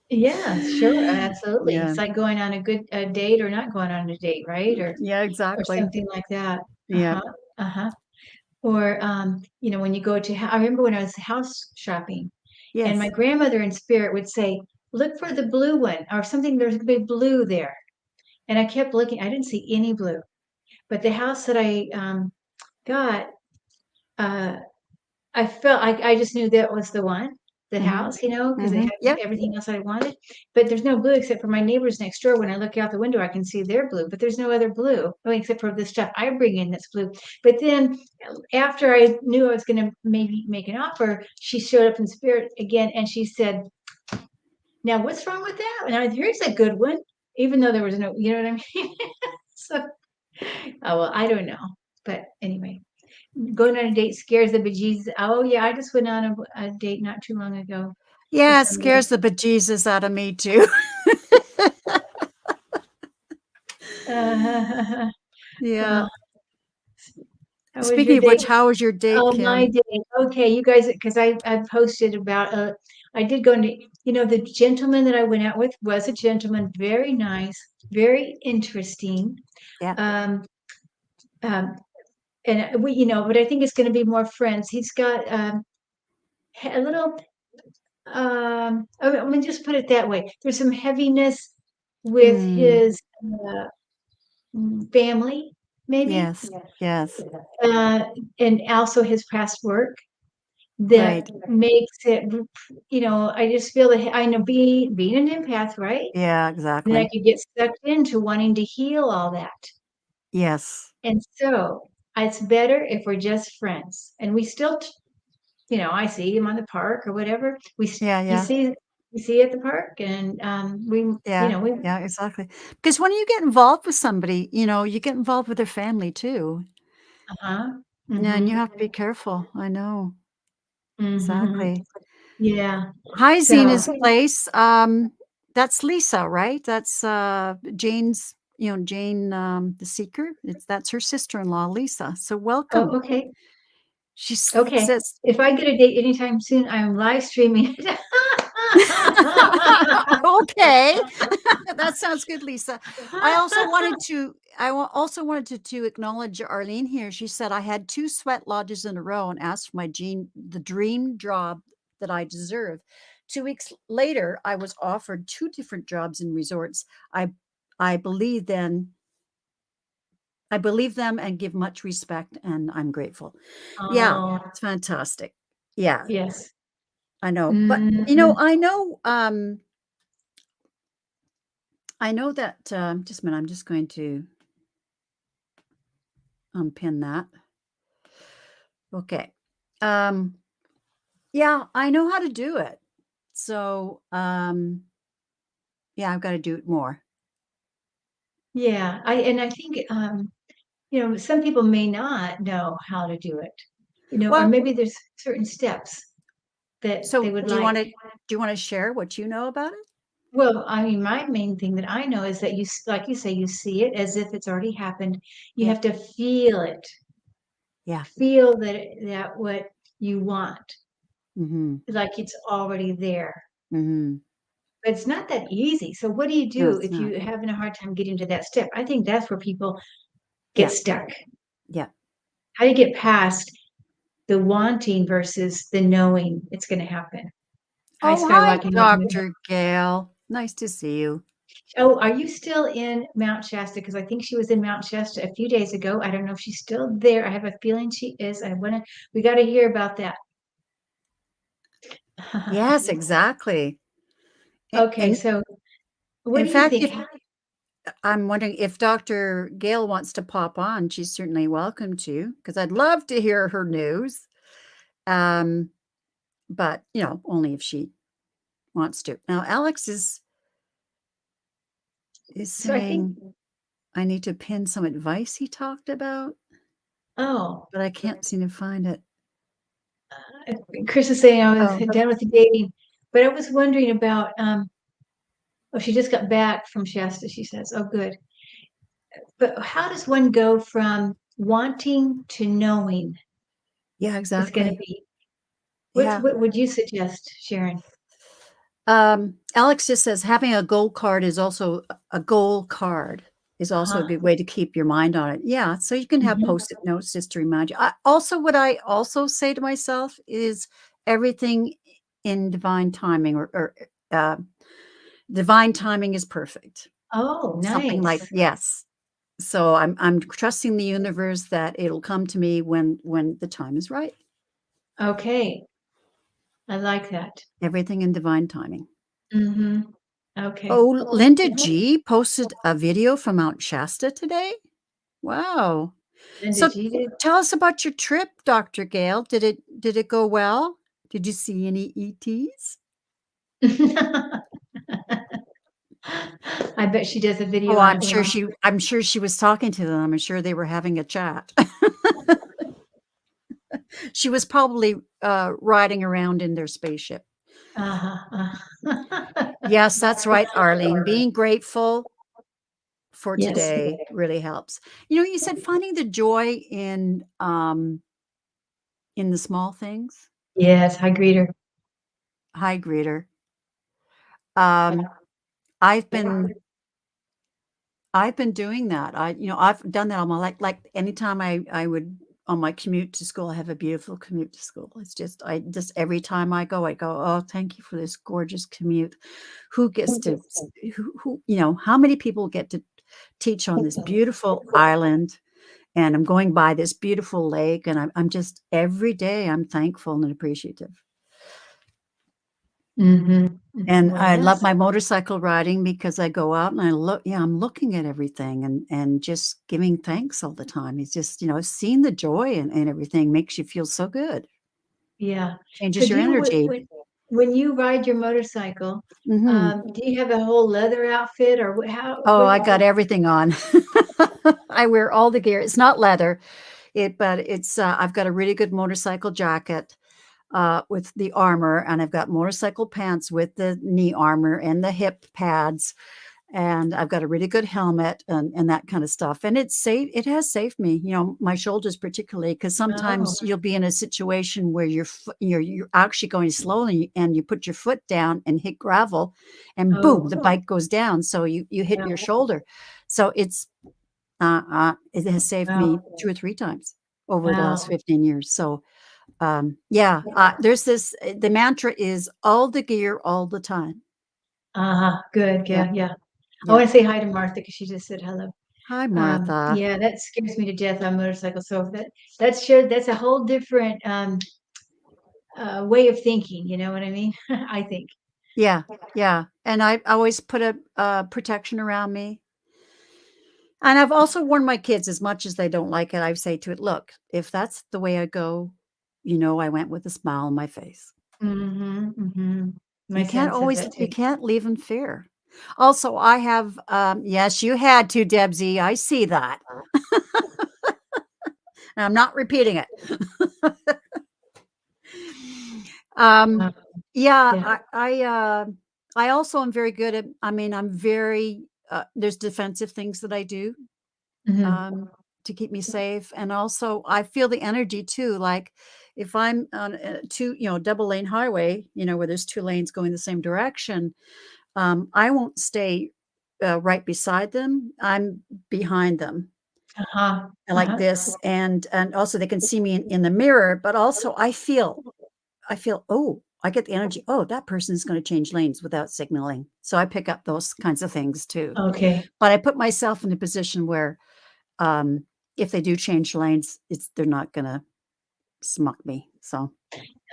Yeah, sure, absolutely. Yeah. It's like going on a date or not going on a date, right? Yeah, Or exactly. something like that. Yeah. Uh-huh, uh-huh. Or, when you go to I remember when I was house shopping, and my Yes. grandmother in spirit would say, "Look for the blue one," or something, "There's gonna be blue there." And I kept looking, I didn't see any blue. But the house that I, got, uh I just knew that was the one, the Mhm. house, because it Mhm. had Yep. everything else I wanted, but there's no blue except for my neighbors next door. When I look out the window, I can see their blue, but there's no other blue, I mean, except for the stuff I bring in that's blue. But then, after I knew I was gonna maybe make an offer, she showed up in spirit again, and she said, "Now, what's wrong with that?" And "Here's a good one," even though there was no, you know what I mean? So, well, I don't know, but anyway. Going on a date scares the bejesus. Oh, yeah, I just went on a date not too long ago with Yeah, it somebody. scares the bejesus out of me too. Uh, Yeah. well, how was your Speaking of date? which, how was your date, Oh, my Kim? date. Okay, you guys, because I posted about, I did go into, the gentleman that I went out with was a gentleman, very nice, very interesting. Yeah. Um, um, and but I think it's going to be more friends. He's got, a little, let me just put it that way. There's some heaviness with Mm. his family, maybe, Yes. Yes. uh, and also his past work that Right. makes it, I just feel that I know being an empath, right? Yeah, And I exactly. could get sucked into wanting to heal all that. Yes. And so it's better if we're just friends and we still, I see him on the park or whatever. Yeah, You yeah. see, we see at the park, and Yeah. we, Yeah, exactly. Because when you get involved with somebody, you get involved with their family too. uh-huh. Yeah, and you Mhm. have to be careful. I know. Mhm. Exactly. Yeah. Hi, So, Zena's place. That's Lisa, right? That's Jane's, Jane the Seeker. That's her sister-in-law, Lisa. So welcome. okay. She Okay. says, If I get a date anytime soon, I'm live streaming it. okay. That sounds good, Lisa. I also wanted to acknowledge Arlene here. She said I had 2 sweat lodges in a row and asked for the dream job that I deserve. 2 weeks later, I was offered 2 different jobs in resorts. I I believe then I believe them and give much respect, and I'm grateful. Yeah, Oh, it's fantastic. Yeah, yes. I know. But Mhm. I know that just a minute, I'm just going to unpin that. Okay. Um, yeah, I know how to do it. So, yeah, I've got to do it more. Yeah. I think, some people may not know how to do it, or Well, maybe there's certain steps that they so would do you want like. to share what you know about it? Well, I mean, my main thing that I know is that like you say, you see it as if it's already happened. You Yeah. have to feel it, Yeah. feel that what you want, Mhm. like it's already there. Mhm. But it's not that easy. So what do you No, do it's if not. you're having a hard time getting to that step? I think that's where people get Yeah. stuck. Yeah. How do you get past the wanting versus the knowing it's going to happen? Hi, Oh, hi, skyrocketing. Dr. Gail. Nice to see you. Oh, are you still in Mount Shasta? Because I think she was in Mount Shasta a few days ago. I don't know if she's still there. I have a feeling she is. We got to hear about that. Yes, exactly. Okay, And so what in do you fact, think? if I'm wondering if Dr. Gail wants to pop on, she's certainly welcome to, because I'd love to hear her news. Um, but only if she wants to. Now, Alex is So I think, saying I need to pin some advice he talked about, oh, but I can't seem to find it. Chris is saying I was Oh, done with the dating, but I was wondering about, oh, she just got back from Shasta, she says. Oh, good. But how does one go from wanting to knowing yeah, is going to exactly. be? Yeah. What would you suggest, Sharon? Alex just says having a goal card is also a goal card is also a Uh-huh. good way to keep your mind on it. Yeah, so you can have Mhm. post-it notes just to remind you. What I also say to myself is everything in divine timing or divine timing is perfect. Oh, Something like nice. yes. So I'm trusting the universe that it'll come to me when the time is right. Okay. I like that. Everything in divine timing. Mhm. Okay. Oh, Linda G posted a video from Mount Shasta today. Wow. And So did you do? tell us about your trip, Dr. Gale. Did it go well? Did you see any ETs? I bet she does a video Oh, on I'm it sure when she was talking to them. I'm sure they were having a chat. She was probably riding around in their spaceship. uh-huh. Yes, that's right, Arlene. Being grateful for Yes. today really helps. You said finding the joy in the small things. Yes, hi, greeter. Hi, greeter. Um, I've been I've been doing that. I've done that all my life. Like anytime I would on my commute to school, I have a beautiful commute to school. It's just I just every time I go, oh, thank you for this gorgeous commute. Who gets to how many people get to teach on this beautiful island? And I'm going by this beautiful lake, and I'm just every day I'm thankful and appreciative. Mhm. And Well, I love yes. my motorcycle riding because I go out and I'm looking at everything and just giving thanks all the time. It's just, seeing the joy and everything makes you feel so good. Yeah. So Changes do your you energy. when you ride your motorcycle, Mhm. do you have a whole leather outfit or Oh, what I got everything on. I wear all the gear. It's not leather, but I've got a really good motorcycle jacket with the armor, and I've got motorcycle pants with the knee armor and the hip pads, and I've got a really good helmet and that kind of stuff. And it has saved me, my shoulders particularly, because Oh, sometimes you'll be in a situation where you're actually going slowly and you put your foot down and hit gravel and boom, oh, the bike goes down. So you hit yeah. your shoulder. So it has saved me Wow. 2 or 3 times over the last Wow. 15 years. So yeah, there's the mantra is all the gear all the time. Uh-huh. Good. Yeah. Yeah, yeah. I Yeah. want to say hi to Martha because she just said hello. Hi, Martha. Yeah, that scares me to death on motorcycles. So that's a whole different way of thinking. You know what I mean? I think. Yeah, yeah, and I always put a protection around me, and I've also warned my kids as much as they don't like it, I say to it, "Look, if that's the way I go, I went with a smile on my face. Mm-hmm. Mm-hmm. My You can't son says always that you too. can't leave in fear." Also, I have, yes, you had to, Debsy, I see that. And I'm not repeating it. Um, Uh, yeah, yeah. I also am very good at I'm very, there's defensive things that I do, Hmm. um, to keep me safe, and also I feel the energy too, like, if I'm on a double lane highway, where there's 2 lanes going the same direction, I won't stay, right beside them, I'm behind them, Uh-huh. like Uh-huh. this, and also they can see me in the mirror, but also I feel, "Oh," I get the energy, "Oh, that person is gonna change lanes without signaling." So I pick up those kinds of things too. Okay. But I put myself in a position where, um, if they do change lanes, they're not gonna smuck me. So,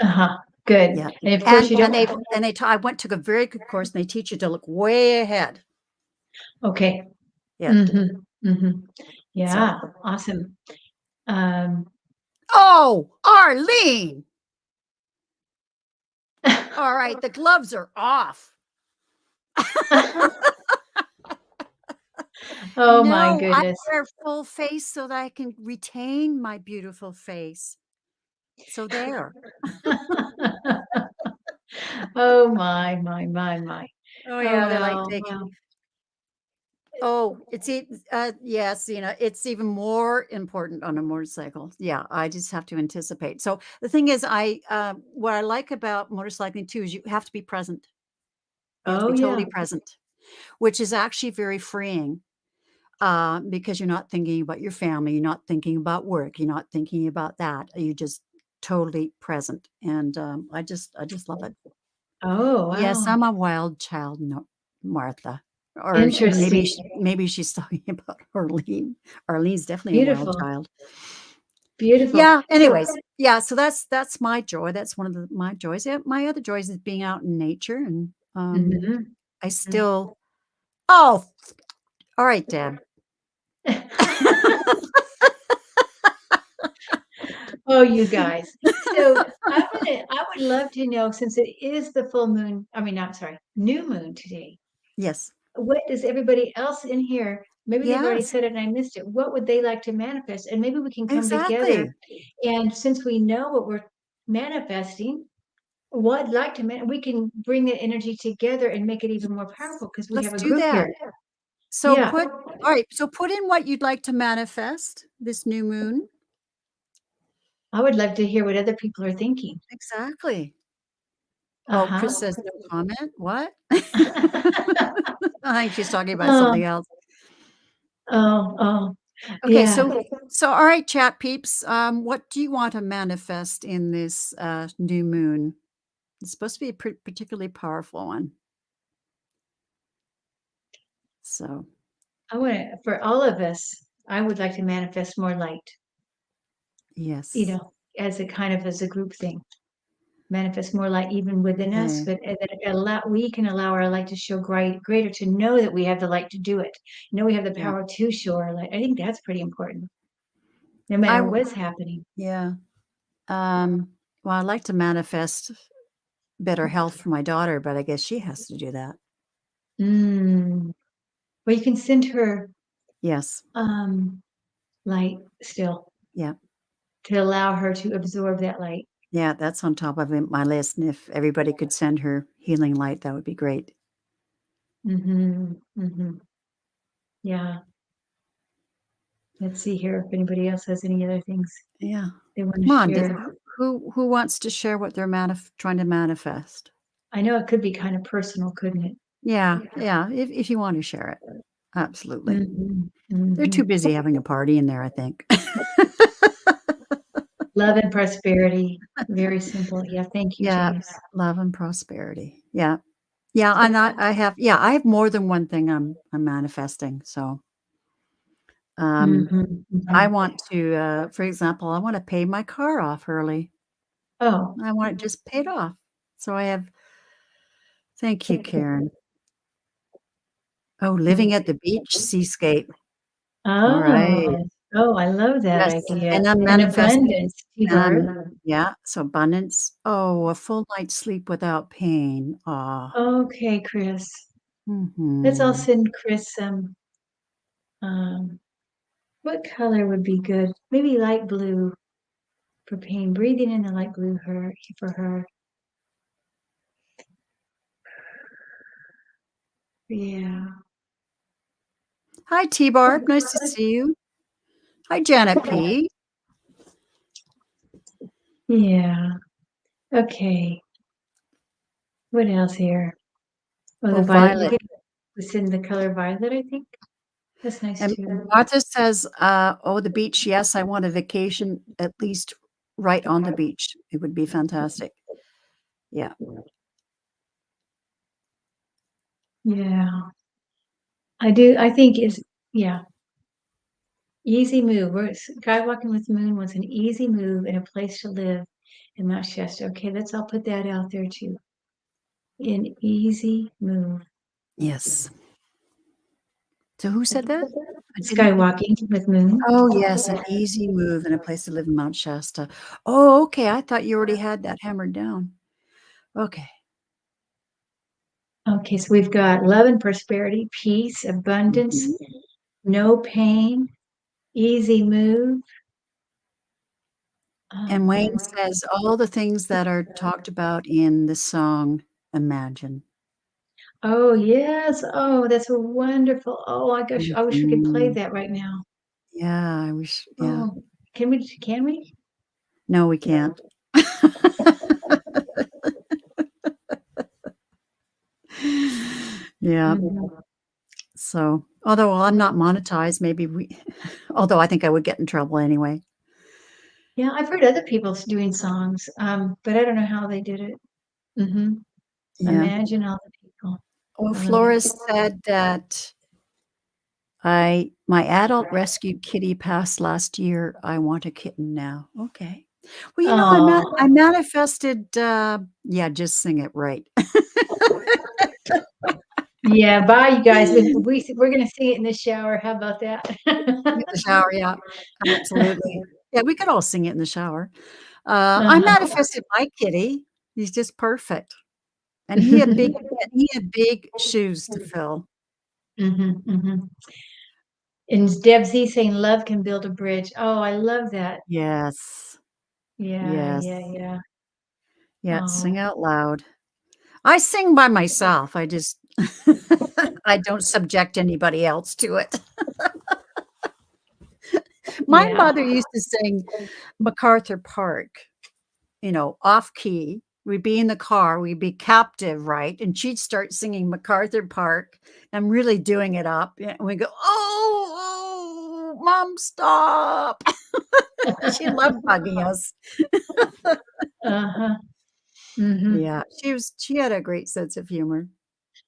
Uh-huh. Good. yeah. And of course And you and don't. I took a very good course, and they teach you to look way ahead. Okay. Yeah. Mm-hmm. Mm-hmm. So Yeah. Awesome. Um, Oh, Arlene! Alright, the gloves are off. oh my No, I goodness. wear full face so that I can retain my beautiful face. So there. Oh my, my, my, my. Oh, Oh yeah, they like well, taking well. Oh, yes, it's even more important on a motorcycle. Yeah, I just have to anticipate. So the thing is, what I like about motorcycling too is you have to be present. You have to Oh, be totally yeah. present, which is actually very freeing, because you're not thinking about your family, you're not thinking about work, you're not thinking about that. You're just totally present, and I just love it. Oh, Yes, wow. I'm a wild child, no, Martha. Or Interesting. maybe she's talking about Arlene. Arlene's definitely a wild Beautiful. child. Beautiful. Yeah, So, anyways, yeah, so that's my joy. That's one of my joys. Yeah, my other joys is being out in nature, and, mhm. I still Oh, all right, Deb. Oh, you guys. So I would love to know, since it is the full moon, I mean, I'm sorry, new moon today. Yes. What does everybody else in here, maybe they've already Yes, said it and I missed it. What would they like to manifest? And maybe we can come together. exactly. And since we know what we're manifesting, what I'd like to we can bring the energy together and make it even more Yes. powerful because we Let's have a do group that. here. So Yeah. put all right, so put in what you'd like to manifest this new moon. I would love to hear what other people are thinking. Exactly. Oh, Uh-huh. Chris says no comment. What? I think she's talking about Oh, something else. oh, Okay, yeah. so all right, chat peeps. What do you want to manifest in this new moon? It's supposed to be a particularly powerful one. So, I want to, for all of us, I would like to manifest more light, yes. as a kind of as a group thing. Manifest more light even within us, Okay. but we can allow our light to show greater to know that we have the light to do it. Know we have the Yeah. power to show our light. I think that's pretty important, no I matter w- what's happening. yeah. Well, I'd like to manifest better health for my daughter, but I guess she has to do that. Mm. Well, you can send her Yes. um, light still Yeah. to allow her to absorb that light. Yeah, that's on top of my list. And if everybody could send her healing light, that would be great. Mm-hmm. Yeah. Let's see here if anybody else has any other things Yeah. they want to Come on. share. Who wants to share what they're trying to manifest? I know it could be kind of personal, couldn't it? Yeah. Yeah. If you want to share it. Absolutely. Mhm, They're too mhm. busy having a party in there, I think. Love and prosperity. Very simple. Yeah, thank you, Yeah. James. Love and prosperity. Yeah. Yeah. I have more than one thing I'm manifesting. So, um, Mhm, I mhm. want to, for example, I want to pay my car off early. Oh, I want it just paid off. So I have thank you, Karen. Oh, living at the beach, seascape. All right. oh, oh, I love that Yes, idea. and I'm An manifesting abundance, T and Barb. yeah, so abundance. Oh, a full night's sleep without pain. Ah. Okay, Chris. Let's all Mhm. send Chris some. What color would be good? Maybe light blue for pain. Breathing in the light blue for her. Yeah. Hi, T-Barb, nice to see you. Hi, Janet P. Yeah. Okay. What else here? Oh, the Oh, violet. You Violet. could send the color violet, I think. That's nice And too. Martha says, "Oh, the beach. Yes, I want a vacation at least right on the beach. It would be fantastic." Yeah. Yeah. I do. I think it's, yeah, easy move. Guy Walking with the Moon was an easy move and a place to live in Mount Shasta. Okay, let's all put that out there too. An easy move. Yes. So who said that? I didn't Skywalking with Moon. Oh, yes, an easy move and a place to live in Mount Shasta. Oh, okay, I thought you already had that hammered down. Okay. Okay, so we've got love and prosperity, peace, abundance, Mhm. no pain, easy move. And Um, Wayne says all the things that are talked about in the song Imagine. Oh, yes. Oh, that's wonderful. Oh my gosh, I wish we could play Mhm. that right now. Yeah, I wish yeah. Oh, can we? Can we? No, we can't. Yeah. Mhm. So, although I'm not monetized, maybe we although I think I would get in trouble anyway. Yeah, I've heard other people doing songs, but I don't know how they did it. Mhm. Yeah. Imagine all the people. Oh, I love Flora it. said that my adult rescue kitty passed last year. I want a kitten now. Okay. Well, Oh, I manifested, yeah, just sing it right. yeah. Bye, you guys. In We're gonna sing it in the shower. How about that? the shower, yeah, absolutely. Yeah, we could all sing it in the shower. I Uh-huh. manifested my kitty. He's just perfect, and he had big shoes to fill. Mhm, mhm. And Deb Z saying love can build a bridge. Oh, I love that. Yes. Yeah, Yes. yeah, yeah. Yeah, sing Oh, out loud. I sing by myself. I just I don't subject anybody else to it. My yeah. mother used to sing MacArthur Park, off key. We'd be in the car, we'd be captive, right? And she'd start singing MacArthur Park. I'm really doing it up. And we go, oh, mom, stop. She loved bugging us. Uh-huh. Mhm. Yeah, she had a great sense of humor.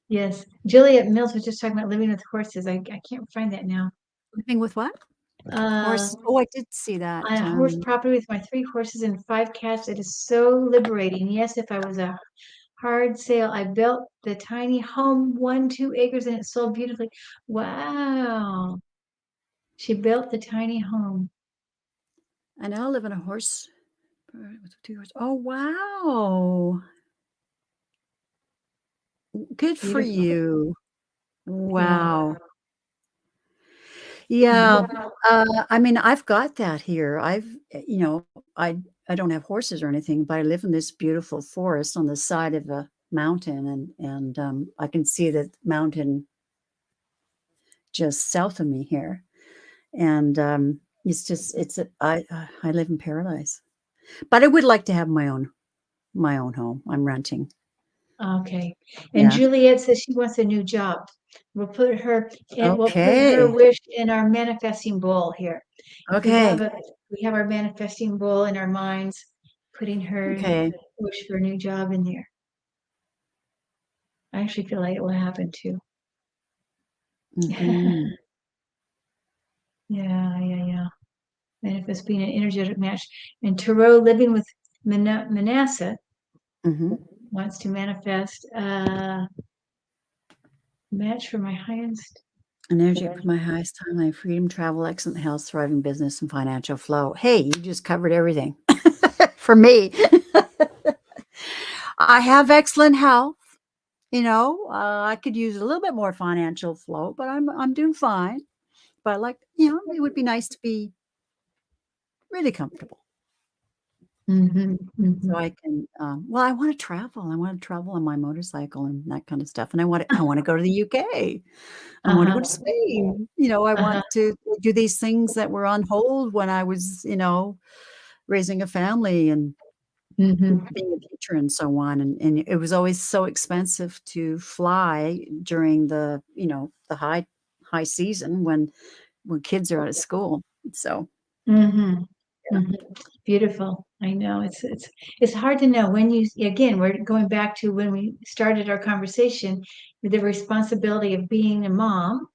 Yes. Juliet Mills was just talking about living with horses. I can't find that now. Living with what? Uh, Horses. Oh, I did see that. on a horse property with my 3 horses and 5 cats. It is so liberating. Yes, if I was a hard sale, I built the tiny home, 1, 2 acres, and it sold beautifully. Wow. She built the tiny home. I now live in a horse with 2 horses. Oh, wow. Good for Beautiful. you. Yeah. Wow. Mhm. Yeah, I mean, I've got that here. I I don't have horses or anything, but I live in this beautiful forest on the side of a mountain, and I can see the mountain just south of me here, and, I live in paradise. But I would like to have my own home. I'm renting. Okay. And Yeah. Juliet says she wants a new job. We'll put her Okay. wish in our manifesting bowl here. We Okay. have a we have our manifesting bowl in our minds, putting her Okay. wish for a new job in there. I actually feel like it will happen too. Mhm. Yeah, yeah, yeah. Manifest being an energetic match. And Tarot living with Manasseh Mhm. wants to manifest a match for my highest. Energy for my highest timeline, freedom, travel, excellent health, thriving business, and financial flow. Hey, you just covered everything for me. I have excellent health. I could use a little bit more financial flow, but I'm doing fine. But it would be nice to be really comfortable. Mm-hmm, So mm-hmm. I can, well, I want to travel. I want to travel on my motorcycle and that kind of stuff. And I want to go to the UK. I want to Uh-huh, go to Spain. I uh-huh. want to do these things that were on hold when I was, raising a family and Mm-hmm. being a teacher and so on. And it was always so expensive to fly during the high season when kids are out of school. So Mm-hmm. yeah. Mhm. Beautiful. I know it's hard to know when you again, we're going back to when we started our conversation with the responsibility of being a mom,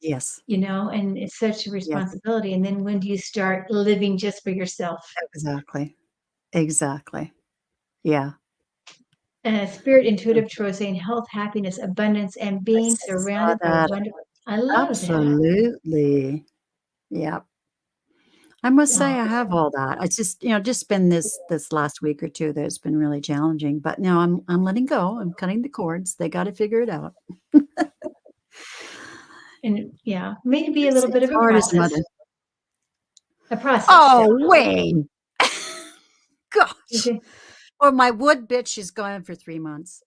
Yes. and it's such a Yes. responsibility. And then when do you start living just for yourself? Exactly. Exactly. Yeah. Spirit intuitive choice saying health, happiness, abundance, and I being saw surrounded by that. wonderful. I love that. Absolutely. Yeah. I must say I Oh, have all that. It's just been this last week or 2 that has been really challenging, but now I'm letting go. I'm cutting the cords. They gotta figure it out. and yeah, maybe a little bit It's of a hard as a process. mother. A process. Oh, Wayne. Gosh. Okay. Well, my wood bitch is gone for 3 months.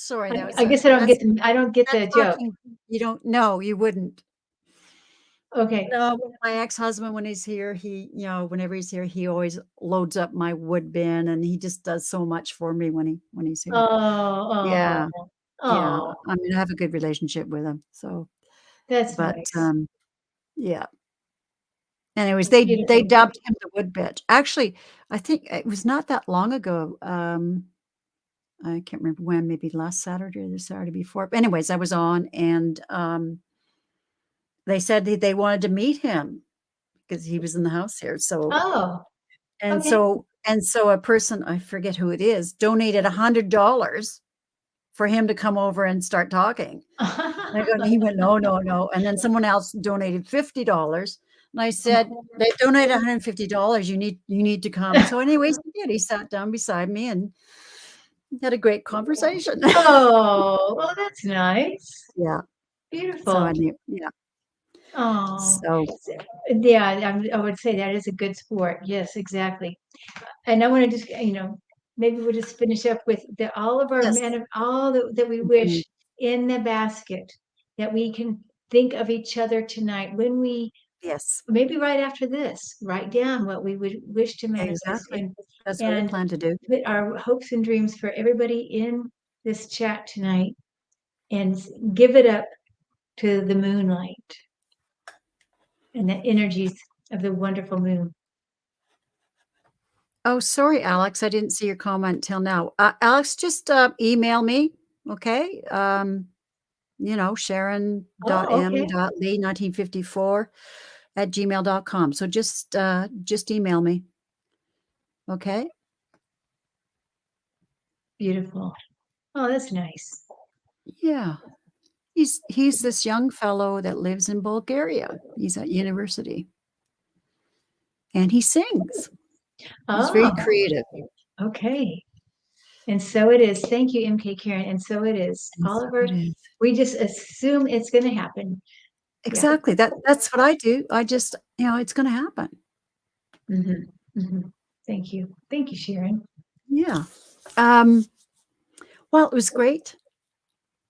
Sorry, that was I a guess I don't get that's the joke. talking. You don't know, you wouldn't. Okay. No, my ex-husband, when he's here, whenever he's here, he always loads up my wood bin, and he just does so much for me when he's here. Oh, Yeah, oh, yeah. oh, I mean, I have a good relationship with him, so that's but, nice. yeah. Anyways, That's they beautiful. dubbed him the wood bitch. Actually, I think it was not that long ago, I can't remember when, maybe last Saturday or the Saturday before. But anyways, I was on, and, they said they wanted to meet him because he was in the house here, Oh, and okay. so and so a person, I forget who it is, donated $100 for him to come over and start talking. And he went, "No, no, no," and then someone else donated $50, and I said, "They donated $150, you need to come." So anyways, he did. He sat down beside me and had a great conversation. Oh, well, that's nice. Yeah, so I Beautiful. knew, yeah. Oh, So, yeah, I would say that is a good sport. Yes, exactly. And I want to just, maybe we'll just finish up with all of our yes. men of all that we Mhm. wish in the basket, that we can think of each other tonight when we, Yes, maybe right after this, write down what we would wish to manifest, exactly. That's what I and plan to do. put our hopes and dreams for everybody in this chat tonight, and give it up to the moonlight and the energies of the wonderful moon. Oh, sorry, Alex, I didn't see your comment till now. Alex, just, email me, okay? Oh, okay. sharon.m.lee1954@gmail.com. So just email me, okay? Beautiful. Oh, that's nice. Yeah. He's this young fellow that lives in Bulgaria. He's at university, and he sings. He's very Oh, creative, okay. And so it is. Thank you, MK Karen. And so it is. and All so of our, it is. we just assume it's going to happen. Yeah. Exactly, that's what I do. I just, it's gonna happen. Hmm. Hmm. Thank you. Thank you, Sharon. Yeah. Um, well, it was great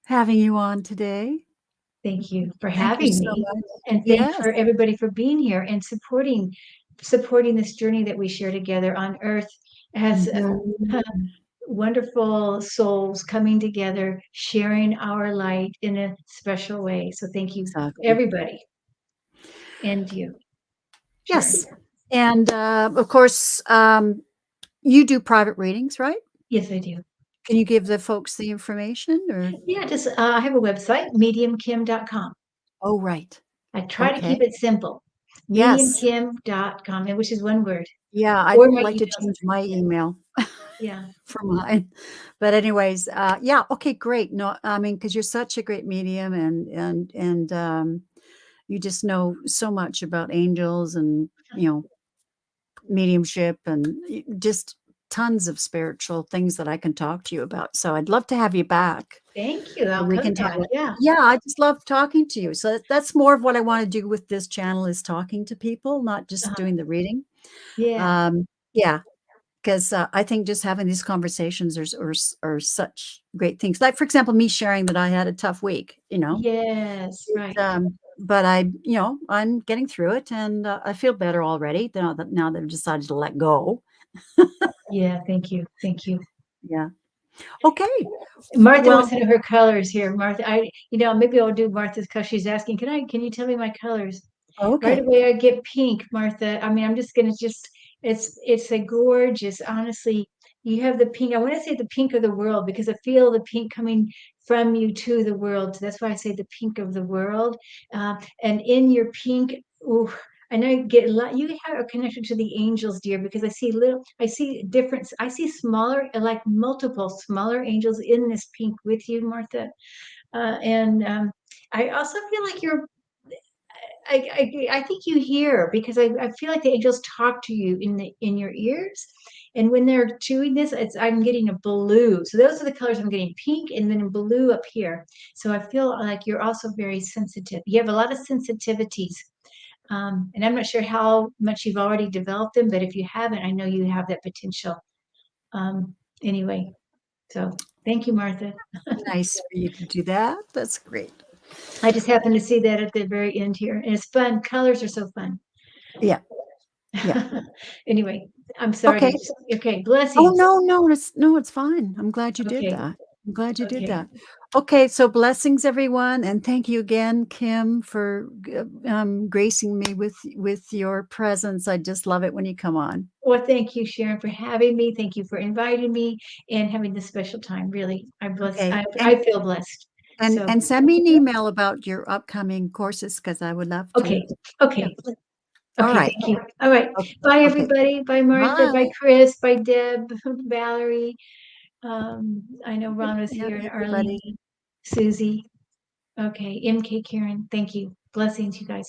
having you on today. Thank you for Thank you having so me. much. And thank Yes. for everybody for being here and supporting this journey that we share together on earth as Mhm. wonderful souls coming together, sharing our light in a special way. So thank you, Exactly. everybody, and you, Yes. Sharon. And, of course, you do private readings, right? Yes, I do. Can you give the folks the information or Yeah, just I have a website, mediumkim.com. Oh, right. I try to Okay. keep it simple. Yes. Mediumkim.com, and which is one word, Yeah, I'd or my like to email. change my email Yeah, for mine. But anyways, yeah, okay, great. No, I mean, because 'cause you're such a great medium and you just know so much about angels and, mediumship and just tons of spiritual things that I can talk to you about. So I'd love to have you back. thank you. So I'll we come can talk. back. Yeah, Yeah, I just love talking to you. So that's more of what I wanna do with this channel is talking to people, not just uh-huh. doing the reading. Yeah, Yeah, 'cause, I think just having these conversations are such great things. Like, for example, me sharing that I had a tough week, yes, it, right. but I'm getting through it, and, I feel better already now that I've decided to let go. Yeah, thank you. Thank you. Yeah. Okay. Martha wants Well, to know her colors here. Martha, maybe I'll do Martha's because she's asking, can you tell me my colors? Right okay. away, I get pink, Martha. I mean, I'm just gonna it's a gorgeous, honestly, you have the pink. I want to say the pink of the world because I feel the pink coming from you to the world. So that's why I say the pink of the world. And in your pink, ooh, and I get a lot, you have a connection to the angels, dear, because I see difference. I see smaller, like multiple smaller angels in this pink with you, Martha. And I also feel like I think you hear because I feel like the angels talk to you in your ears. And when they're doing this, I'm getting a blue. So those are the colors I'm getting, pink and then blue up here. So I feel like you're also very sensitive. You have a lot of sensitivities. And I'm not sure how much you've already developed them, but if you haven't, I know you have that potential. Anyway, so Thank you, Martha. Nice for you to do that. That's great. I just happened to see that at the very end here. And it's fun. Colors are so fun. Yeah. Yeah. Anyway, I'm sorry Okay. to just, okay, Oh, blessings. no, it's fine. I'm glad you did Okay, that. I'm glad you did okay. that. Okay, so blessings, everyone, and thank you again, Kim, for gracing me with your presence. I just love it when you come on. Well, thank you, Sharon, for having me. Thank you for inviting me and having this special time. Really, I'm blessed. Okay, I feel blessed. So, and send me an email about your upcoming courses because I would love to. okay, Yeah. okay, All okay. right. Thank you. All right. Okay. Bye, Okay. everybody. Bye, Martha. Bye, Bye. Chris. Bye, Deb. Valerie. I know Ron was Yeah, here, and everybody. Arlene, Susie. Okay, MK Karen. Thank you. Blessings, you guys.